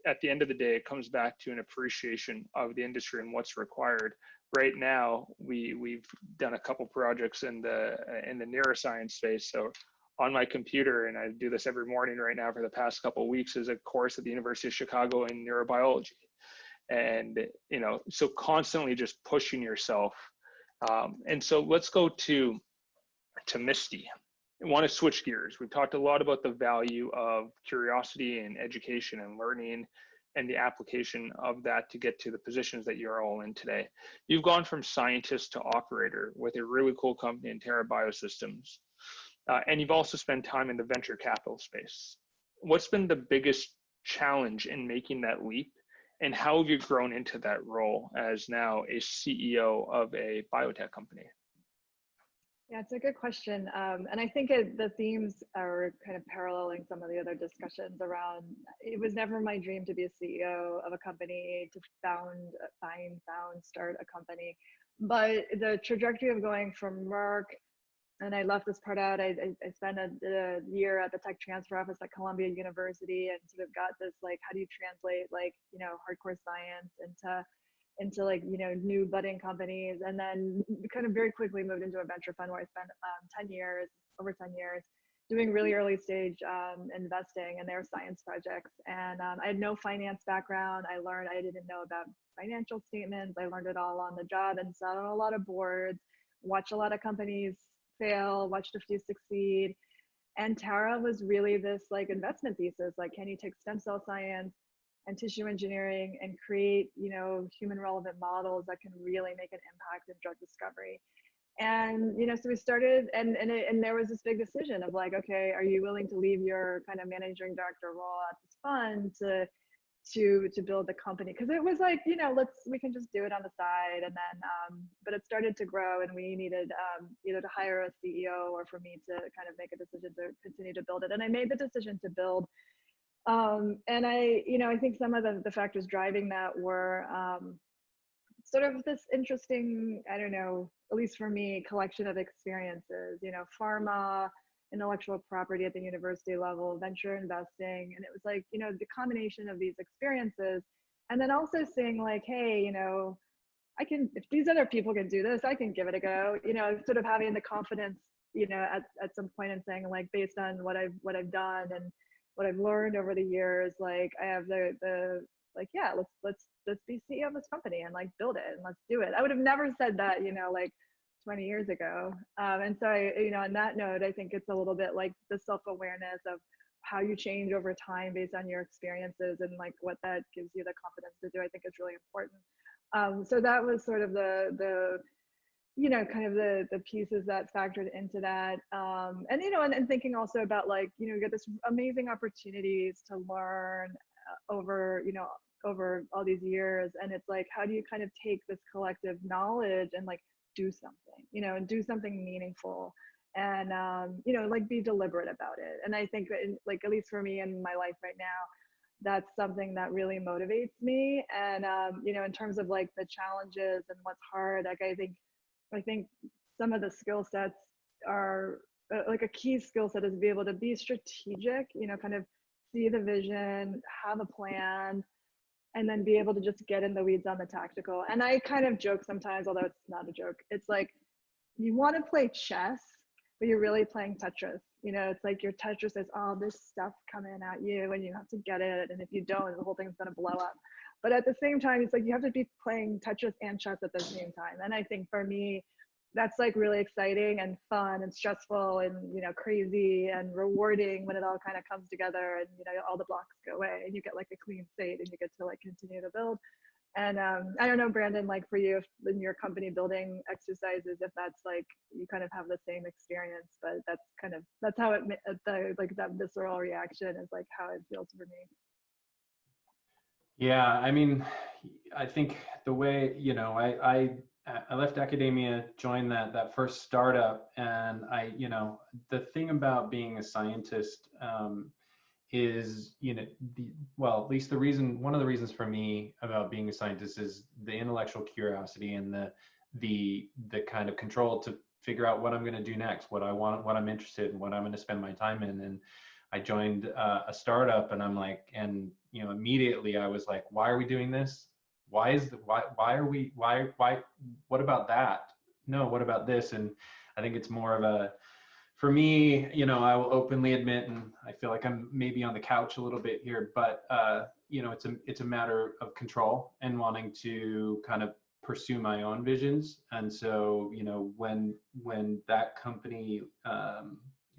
At the end of the day, it comes back to an appreciation of the industry and what's required. Right now, we've done a couple projects in the neuroscience space. So on my computer, and I do this every morning right now for the past couple of weeks, is a course at the University of Chicago in neurobiology. And, you know, so constantly just pushing yourself. And so let's go to Misti. I want to switch gears. We've talked a lot about the value of curiosity and education and learning and the application of that to get to the positions that you're all in today. You've gone from scientist to operator with a really cool company in Biosystems. And you've also spent time in the venture capital space. What's been the biggest challenge in making that leap? And how have you grown into that role as now a CEO of a biotech company? Yeah, it's a good question. And I think the themes are kind of paralleling some of the other discussions around, it was never my dream to be a CEO of a company, to start a company. But the trajectory of going from Merck, and I left this part out, I spent a year at the tech transfer office at Columbia University and sort of got this, like, how do you translate, like, you know, hardcore science into like, you know, new budding companies, and then kind of very quickly moved into a venture fund where I spent over 10 years doing really early stage investing in their science projects. And I had no finance background. I didn't know about financial statements. I learned it all on the job and sat on a lot of boards, watched a lot of companies fail, watched a few succeed. And Tara was really this like investment thesis, like, can you take stem cell science and tissue engineering and create, you know, human relevant models that can really make an impact in drug discovery? And, you know, so we started, and there was this big decision of like, okay, are you willing to leave your kind of managing director role at this fund to build the company? Because it was like, you know, we can just do it on the side. And then, but it started to grow, and we needed either to hire a CEO or for me to kind of make a decision to continue to build it. And I made the decision to build. And I think some of the factors driving that were sort of this interesting, I don't know, at least for me, collection of experiences, you know, pharma, intellectual property at the university level, venture investing. And it was like, you know, the combination of these experiences, and then also saying like, hey, you know, if these other people can do this, I can give it a go, you know, sort of having the confidence, you know, at some point and saying like, based on what I've done and what I've learned over the years, like I have the like, yeah, let's be CEO of this company and like build it and let's do it. I would have never said that, you know, like 20 years ago. And so you know, on that note, I think it's a little bit like the self-awareness of how you change over time based on your experiences and like what that gives you the confidence to do, I think is really important. So that was sort of the you know, kind of the pieces that factored into that. And, you know, and thinking also about like, you know, you get this amazing opportunities to learn over all these years. And it's like, how do you kind of take this collective knowledge and like do something, you know, and do something meaningful and, you know, like be deliberate about it. And I think like, at least for me in my life right now, that's something that really motivates me. And, you know, in terms of like the challenges and what's hard, like I think some of the skill sets are like a key skill set is to be able to be strategic, you know, kind of see the vision, have a plan, and then be able to just get in the weeds on the tactical. And I kind of joke sometimes, although it's not a joke. It's like you want to play chess, but you're really playing Tetris. It's like your toucher says all this stuff coming at you and you have to get it. And if you don't, the whole thing's going to blow up. But at the same time, it's like you have to be playing Tetris and chess at the same time. And I think for me, that's like really exciting and fun and stressful and, crazy and rewarding when it all kind of comes together and, all the blocks go away and you get like a clean slate and you get to like continue to build. And I don't know, Brandon, like for you, if in your company building exercises, if that's like, you kind of have the same experience, but that's how like that visceral reaction is like how it feels for me. Yeah, I mean, I think the way, I left academia, joined that first startup, and the thing about being a scientist is, at least one of the reasons for me about being a scientist is the intellectual curiosity and the kind of control to figure out what I'm going to do next, what I want, what I'm interested in, what I'm going to spend my time in. And I joined a startup, and I'm like, immediately I was like, why are we doing this? Why what about that? No, what about this? And I think it's more of for me, I will openly admit, and I feel like I'm maybe on the couch a little bit here, but it's a matter of control and wanting to kind of pursue my own visions. And so, when that company,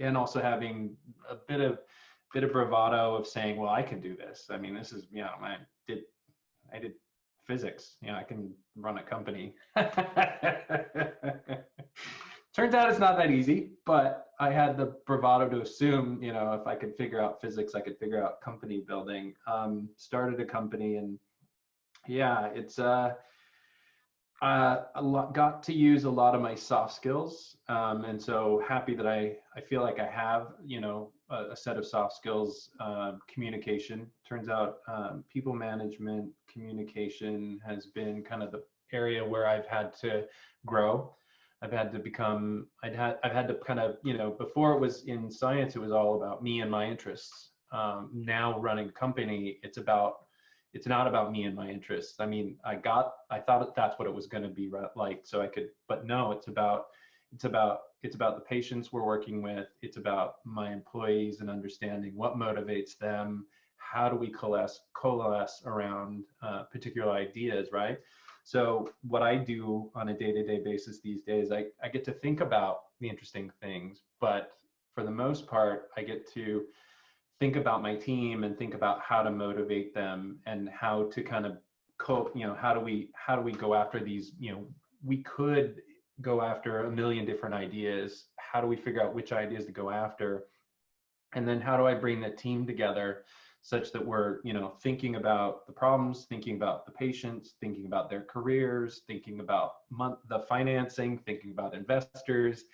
and also having a bit of bravado of saying, well, I can do this. I mean, this is, I did physics, I can run a company. Turns out it's not that easy, but I had the bravado to assume, if I could figure out physics, I could figure out company building. Started a company, and yeah, it's got to use a lot of my soft skills, and so happy that I feel like I have a set of soft skills. Communication, turns out people management, communication has been kind of the area where I've had to grow. I've had to kind of, before it was in science, it was all about me and my interests. Now running a company, it's not about me and my interests. I mean, I thought that's what it was going to be like, so I could, but no, it's about the patients we're working with. It's about my employees and understanding what motivates them. How do we coalesce around particular ideas, right? So what I do on a day-to-day basis these days, I get to think about the interesting things, but for the most part, I get to think about my team and think about how to motivate them and how to kind of how do we go after these, we could go after a million different ideas. How do we figure out which ideas to go after? And then how do I bring the team together such that we're, thinking about the problems, thinking about the patients, thinking about their careers, thinking about the financing, thinking about investors.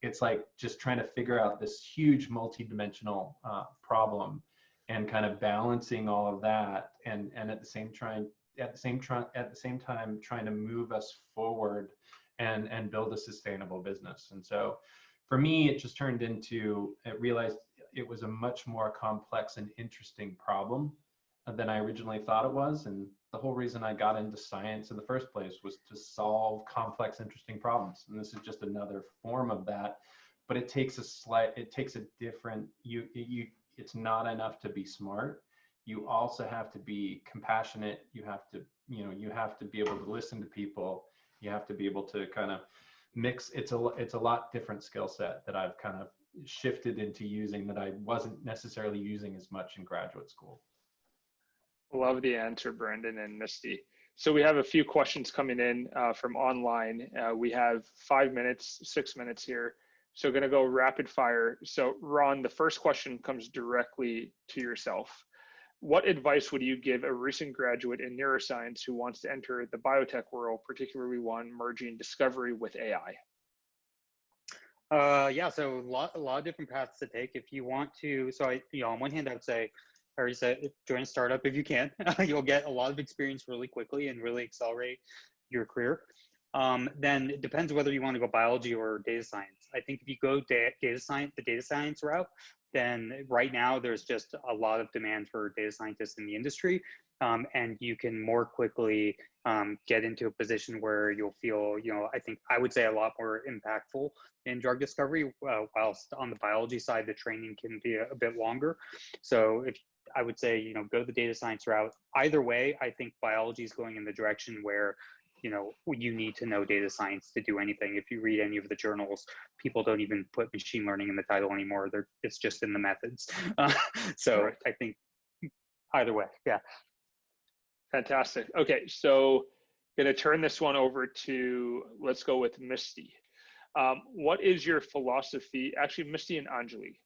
It's like just trying to figure out this huge multi-dimensional problem and kind of balancing all of that, and at the same time trying to move us forward and build a sustainable business. And so for me, it just turned into, I realized it was a much more complex and interesting problem than I originally thought it was. And the whole reason I got into science in the first place was to solve complex, interesting problems. And this is just another form of that, but it takes a different, it's not enough to be smart. You also have to be compassionate. You have to be able to listen to people. You have to be able to kind of mix. It's a lot different skill set that I've kind of shifted into using that I wasn't necessarily using as much in graduate school. Love the answer, Brandon and Misty. So we have a few questions coming in from online. We have 5 minutes, 6 minutes here. So going to go rapid fire. So Ron, the first question comes directly to yourself. What advice would you give a recent graduate in neuroscience who wants to enter the biotech world, particularly one merging discovery with AI? Yeah, so a lot of different paths to take if you want to. So on one hand, I would say, I already said, join a startup if you can. You'll get a lot of experience really quickly and really accelerate your career. Then it depends whether you want to go biology or data science. I think if you go the data science route, then right now there's just a lot of demand for data scientists in the industry. and you can more quickly get into a position where you'll feel, I think I would say a lot more impactful in drug discovery, whilst on the biology side, the training can be a bit longer. So if I would say, go the data science route. Either way, I think biology is going in the direction where, you need to know data science to do anything. If you read any of the journals, people don't even put machine learning in the title anymore. It's just in the methods. So Right. I think either way, yeah. Fantastic. Okay, so going to turn this one over to, let's go with Misti. What is your philosophy, actually Misti and Angeli,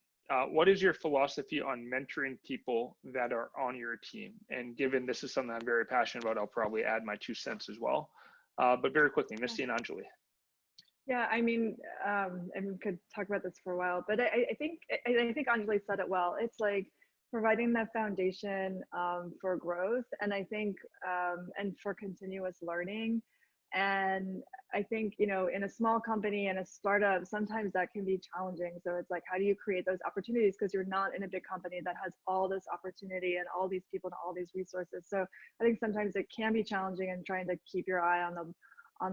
what is your philosophy on mentoring people that are on your team? And given this is something I'm very passionate about, I'll probably add my 2 cents as well. But very quickly, Misti and Angeli. Yeah, I mean, and we could talk about this for a while, but I think Angeli said it well. It's like providing that foundation for growth, and I think and for continuous learning. And I think, in a small company and a startup, sometimes that can be challenging. So it's like, how do you create those opportunities? Because you're not in a big company that has all this opportunity and all these people and all these resources. So I think sometimes it can be challenging and trying to keep your eye on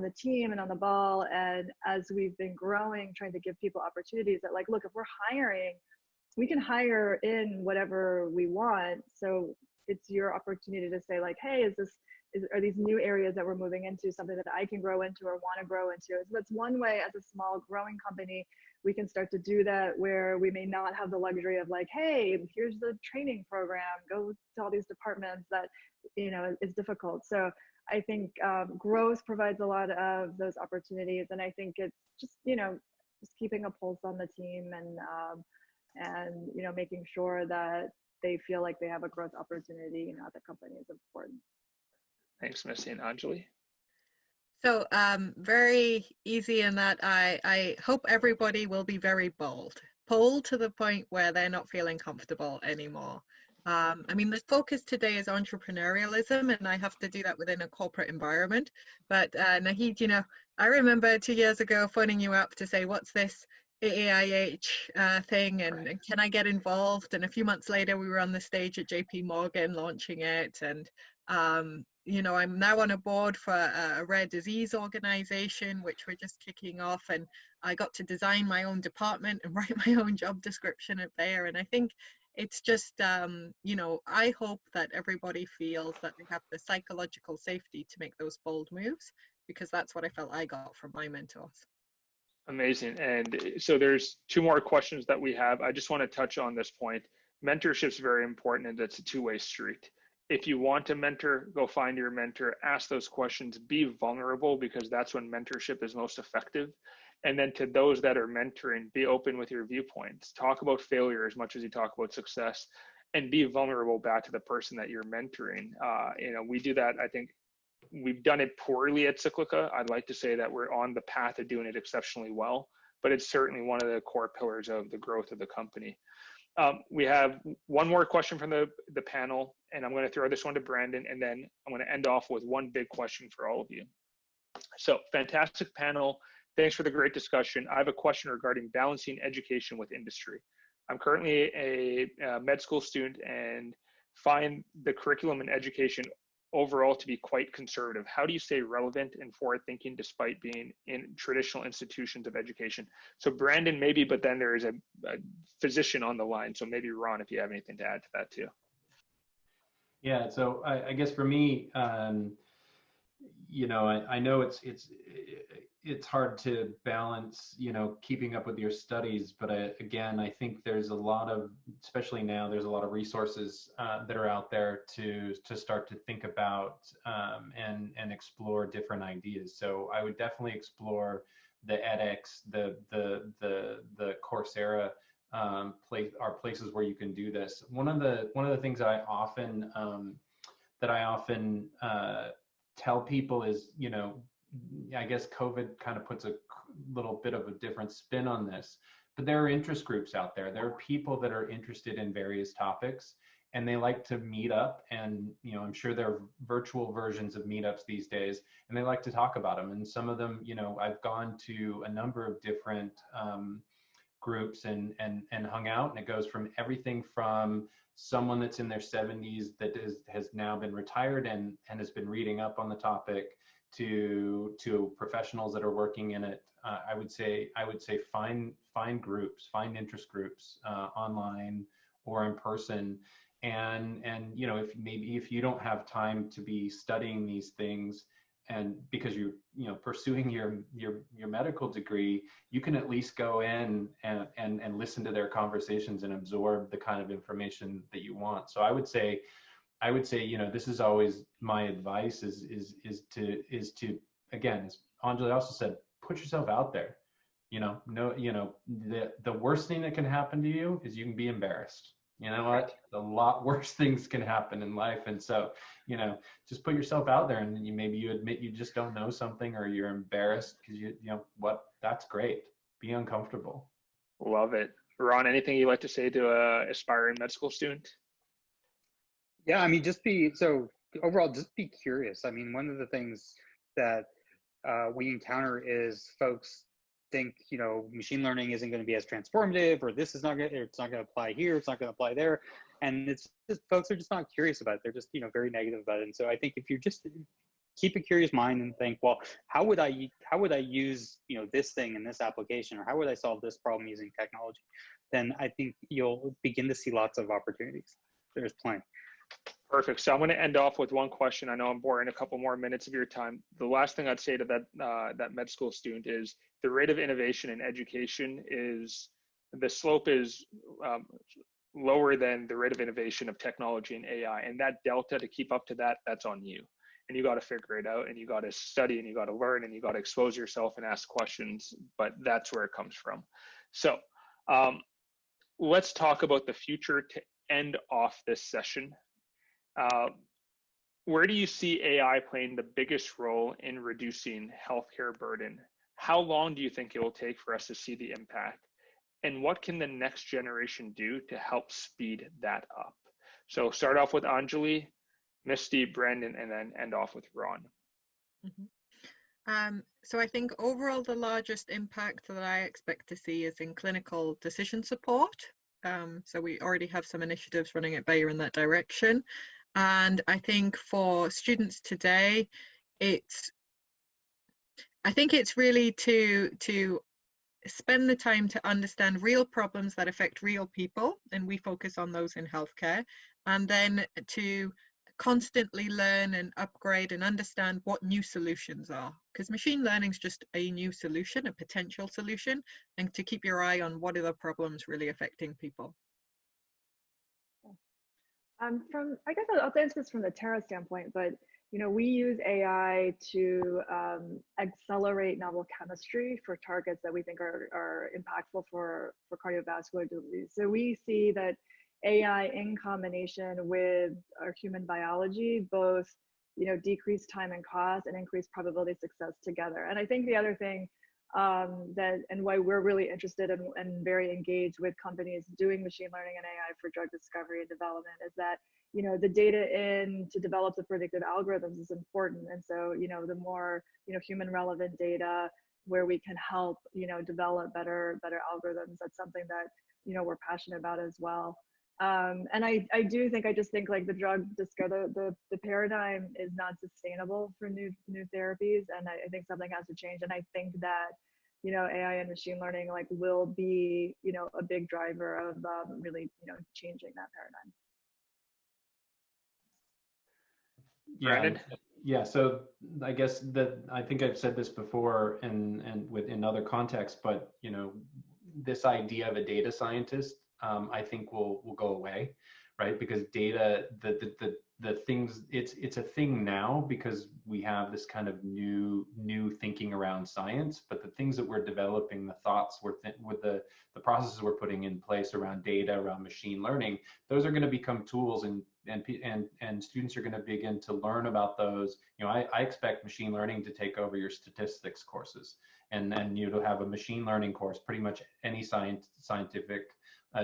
the team and on the ball. And as we've been growing, trying to give people opportunities that, like, look, if we're hiring, we can hire in whatever we want. So it's your opportunity to say, like, hey, are these new areas that we're moving into something that I can grow into or want to grow into? So that's one way, as a small growing company, we can start to do that, where we may not have the luxury of, like, hey, here's the training program, go to all these departments. That, is difficult. So I think growth provides a lot of those opportunities. And I think it's just, just keeping a pulse on the team and making sure that they feel like they have a growth opportunity, at the company is important. Thanks, Misti and Angeli. So very easy in that I hope everybody will be very bold to the point where they're not feeling comfortable anymore. I mean, the focus today is entrepreneurialism, and I have to do that within a corporate environment. But Naheed, I remember 2 years ago phoning you up to say, what's this AIH thing, and can I get involved? And a few months later, we were on the stage at JP Morgan launching it. And I'm now on a board for a rare disease organization, which we're just kicking off. And I got to design my own department and write my own job description at Bayer. And I think it's just, I hope that everybody feels that they have the psychological safety to make those bold moves, because that's what I felt I got from my mentors. Amazing. And so there's 2 more questions that we have. I just want to touch on this point. Mentorship is very important, and it's a 2-way street. If you want to mentor, go find your mentor, ask those questions, be vulnerable, because that's when mentorship is most effective. And then to those that are mentoring, be open with your viewpoints. Talk about failure as much as you talk about success, and be vulnerable back to the person that you're mentoring. We do that. I think we've done it poorly at Cyclica. I'd like to say that we're on the path of doing it exceptionally well, but it's certainly one of the core pillars of the growth of the company. We have one more question from the panel, and I'm going to throw this one to Brandon, and then I'm going to end off with one big question for all of you. So, fantastic panel. Thanks for the great discussion. I have a question regarding balancing education with industry. I'm currently a med school student and find the curriculum and education overall to be quite conservative. How do you stay relevant and forward thinking despite being in traditional institutions of education? So Brandon, maybe, but then there is a physician on the line. So maybe Ron, if you have anything to add to that too. Yeah, so I guess for me, I know it's hard to balance, keeping up with your studies, but again, I think there's a lot of, especially now, there's a lot of resources that are out there to start to think about and explore different ideas. So I would definitely explore the edX, the Coursera are places where you can do this. One of the things that I often tell people is, I guess COVID kind of puts a little bit of a different spin on this, but there are interest groups out there. There are people that are interested in various topics, and they like to meet up, and I'm sure there are virtual versions of meetups these days, and they like to talk about them. And some of them, I've gone to a number of different groups and hung out, and it goes from everything from someone that's in their 70s that has now been retired and has been reading up on the topic to professionals that are working in it. I would say find groups, find interest groups online or in person, and you know, if you don't have time to be studying these things, and because you're pursuing your medical degree, you can at least go in and listen to their conversations and absorb the kind of information that you want. So I would say, you know, this is always my advice is to again, as Angeli also said, put yourself out there. You know, the worst thing that can happen to you is you can be embarrassed. You know what? A lot worse things can happen in life. And so, you know, just put yourself out there, and maybe you admit you just don't know something, or you're embarrassed because you know what? That's great. Be uncomfortable. Love it. Ron, anything you'd like to say to a aspiring med school student? Yeah, I mean, just be curious. I mean, one of the things that we encounter is folks think, you know, machine learning isn't going to be as transformative, or it's not going to apply here, it's not going to apply there, and it's just folks are just not curious about it. They're just, you know, very negative about it. And so I think if you just keep a curious mind and think, well, how would I use, you know, this thing in this application, or how would I solve this problem using technology, then I think you'll begin to see lots of opportunities. There's plenty. Perfect. So I'm going to end off with one question. I know I'm borrowing a couple more minutes of your time. The last thing I'd say to that med school student is the rate of innovation in education the slope is lower than the rate of innovation of technology and AI. And that delta, to keep up to that, that's on you. And you got to figure it out, and you got to study, and you got to learn, and you got to expose yourself and ask questions. But that's where it comes from. So let's talk about the future to end off this session. Where do you see AI playing the biggest role in reducing healthcare burden? How long do you think it will take for us to see the impact? And what can the next generation do to help speed that up? So start off with Angeli, Misti, Brandon, and then end off with Ron. Mm-hmm. So I think overall the largest impact that I expect to see is in clinical decision support. So we already have some initiatives running at Bayer in that direction. And I think for students today, I think it's really to spend the time to understand real problems that affect real people, and we focus on those in healthcare, and then to constantly learn and upgrade and understand what new solutions are, because machine learning is just a new solution, a potential solution, and to keep your eye on what are the problems really affecting people. I guess I'll answer this from the Tara standpoint, but you know, we use AI to accelerate novel chemistry for targets that we think are impactful for cardiovascular disease. So we see that AI in combination with our human biology both, you know, decrease time and cost and increase probability of success together. And I think the other thing and why we're really interested and very engaged with companies doing machine learning and AI for drug discovery and development is that, you know, the data to develop the predictive algorithms is important. And so, you know, the more, you know, human relevant data where we can help, you know, develop better algorithms, that's something that, you know, we're passionate about as well. And I just think like the drug discovery, the paradigm is not sustainable for new therapies. And I think something has to change. And I think that, you know, AI and machine learning like will be, you know, a big driver of really, you know, changing that paradigm. Brandon? Yeah. So I guess that I think I've said this before and in other contexts, but you know, this idea of a data scientist, I think will go away, right? Because data, the things, it's a thing now because we have this kind of new thinking around science. But the things that we're developing, the thoughts with the processes we're putting in place around data, around machine learning, those are going to become tools, and students are going to begin to learn about those. You know, I expect machine learning to take over your statistics courses, and then you'll have a machine learning course. Pretty much any scientific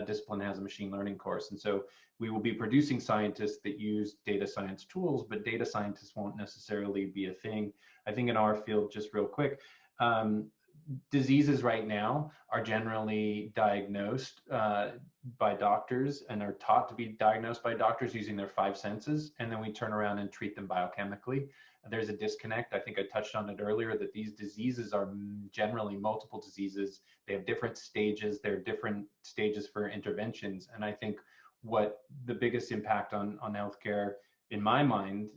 discipline has a machine learning course. And so we will be producing scientists that use data science tools, but data scientists won't necessarily be a thing. I think in our field, just real quick, diseases right now are generally diagnosed by doctors and are taught to be diagnosed by doctors using their 5 senses, and then we turn around and treat them biochemically. There's a disconnect. I think I touched on it earlier, that these diseases are generally multiple diseases. They have different stages. There are different stages for interventions. And I think what the biggest impact on healthcare, in my mind,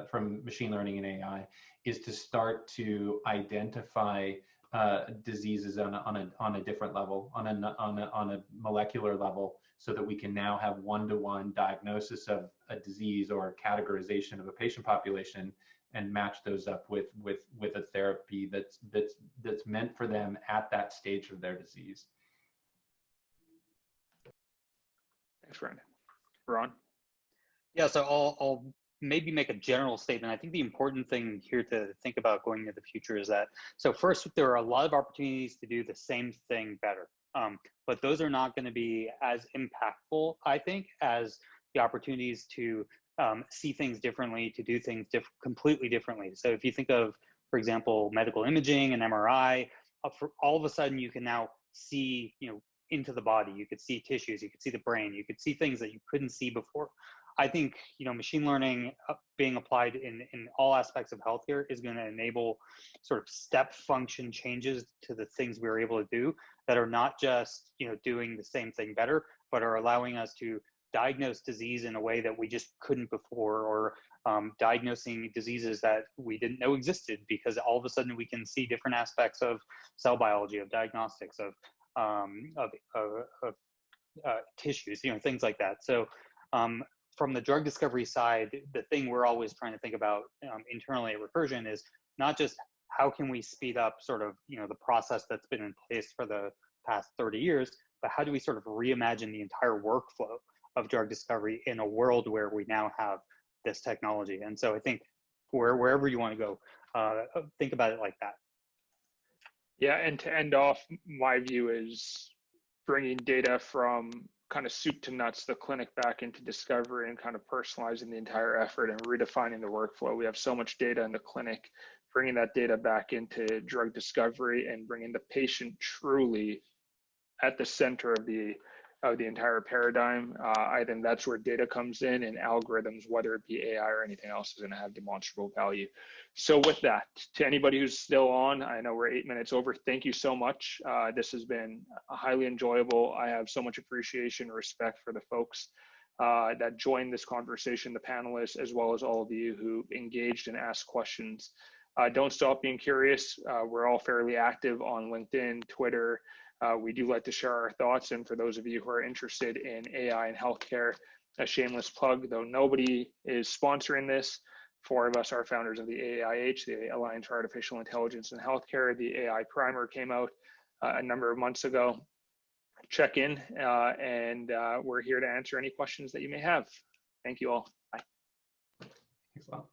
from machine learning and AI, is to start to identify diseases on a different level, on a molecular level, so that we can now have one-to-one diagnosis of a disease or categorization of a patient population, and match those up with a therapy that's meant for them at that stage of their disease. Thanks, Brandon. Ron? Yeah, so I'll maybe make a general statement. I think the important thing here to think about going into the future is that, so first, there are a lot of opportunities to do the same thing better, but those are not going to be as impactful, I think, as the opportunities to see things differently, to do things completely differently. So if you think of, for example, medical imaging and MRI, all of a sudden you can now see, into the body. You could see tissues, you could see the brain, you could see things that you couldn't see before. I think, machine learning being applied in all aspects of healthcare is going to enable sort of step function changes to the things we're able to do, that are not just, doing the same thing better, but are allowing us to diagnose disease in a way that we just couldn't before, or diagnosing diseases that we didn't know existed, because all of a sudden we can see different aspects of cell biology, of diagnostics, of tissues, things like that. So from the drug discovery side, the thing we're always trying to think about internally at Recursion is not just how can we speed up sort of, the process that's been in place for the past 30 years, but how do we sort of reimagine the entire workflow of drug discovery in a world where we now have this technology. And so I think wherever you want to go, think about it like that. Yeah, and to end off, my view is bringing data from kind of soup to nuts, the clinic, back into discovery, and kind of personalizing the entire effort and redefining the workflow. We have so much data in the clinic, bringing that data back into drug discovery and bringing the patient truly at the center of the entire paradigm. I think that's where data comes in, and algorithms, whether it be AI or anything else, is going to have demonstrable value. So with that, to anybody who's still on, I know we're 8 minutes over. Thank you so much. This has been highly enjoyable. I have so much appreciation and respect for the folks that joined this conversation, the panelists, as well as all of you who engaged and asked questions. Don't stop being curious. We're all fairly active on LinkedIn, Twitter. We do like to share our thoughts, and for those of you who are interested in AI and healthcare, a shameless plug, though nobody is sponsoring this, 4 of us are founders of the AIH, the Alliance for Artificial Intelligence in Healthcare. The AI Primer came out a number of months ago. Check in, and we're here to answer any questions that you may have. Thank you all. Bye. Thanks a lot.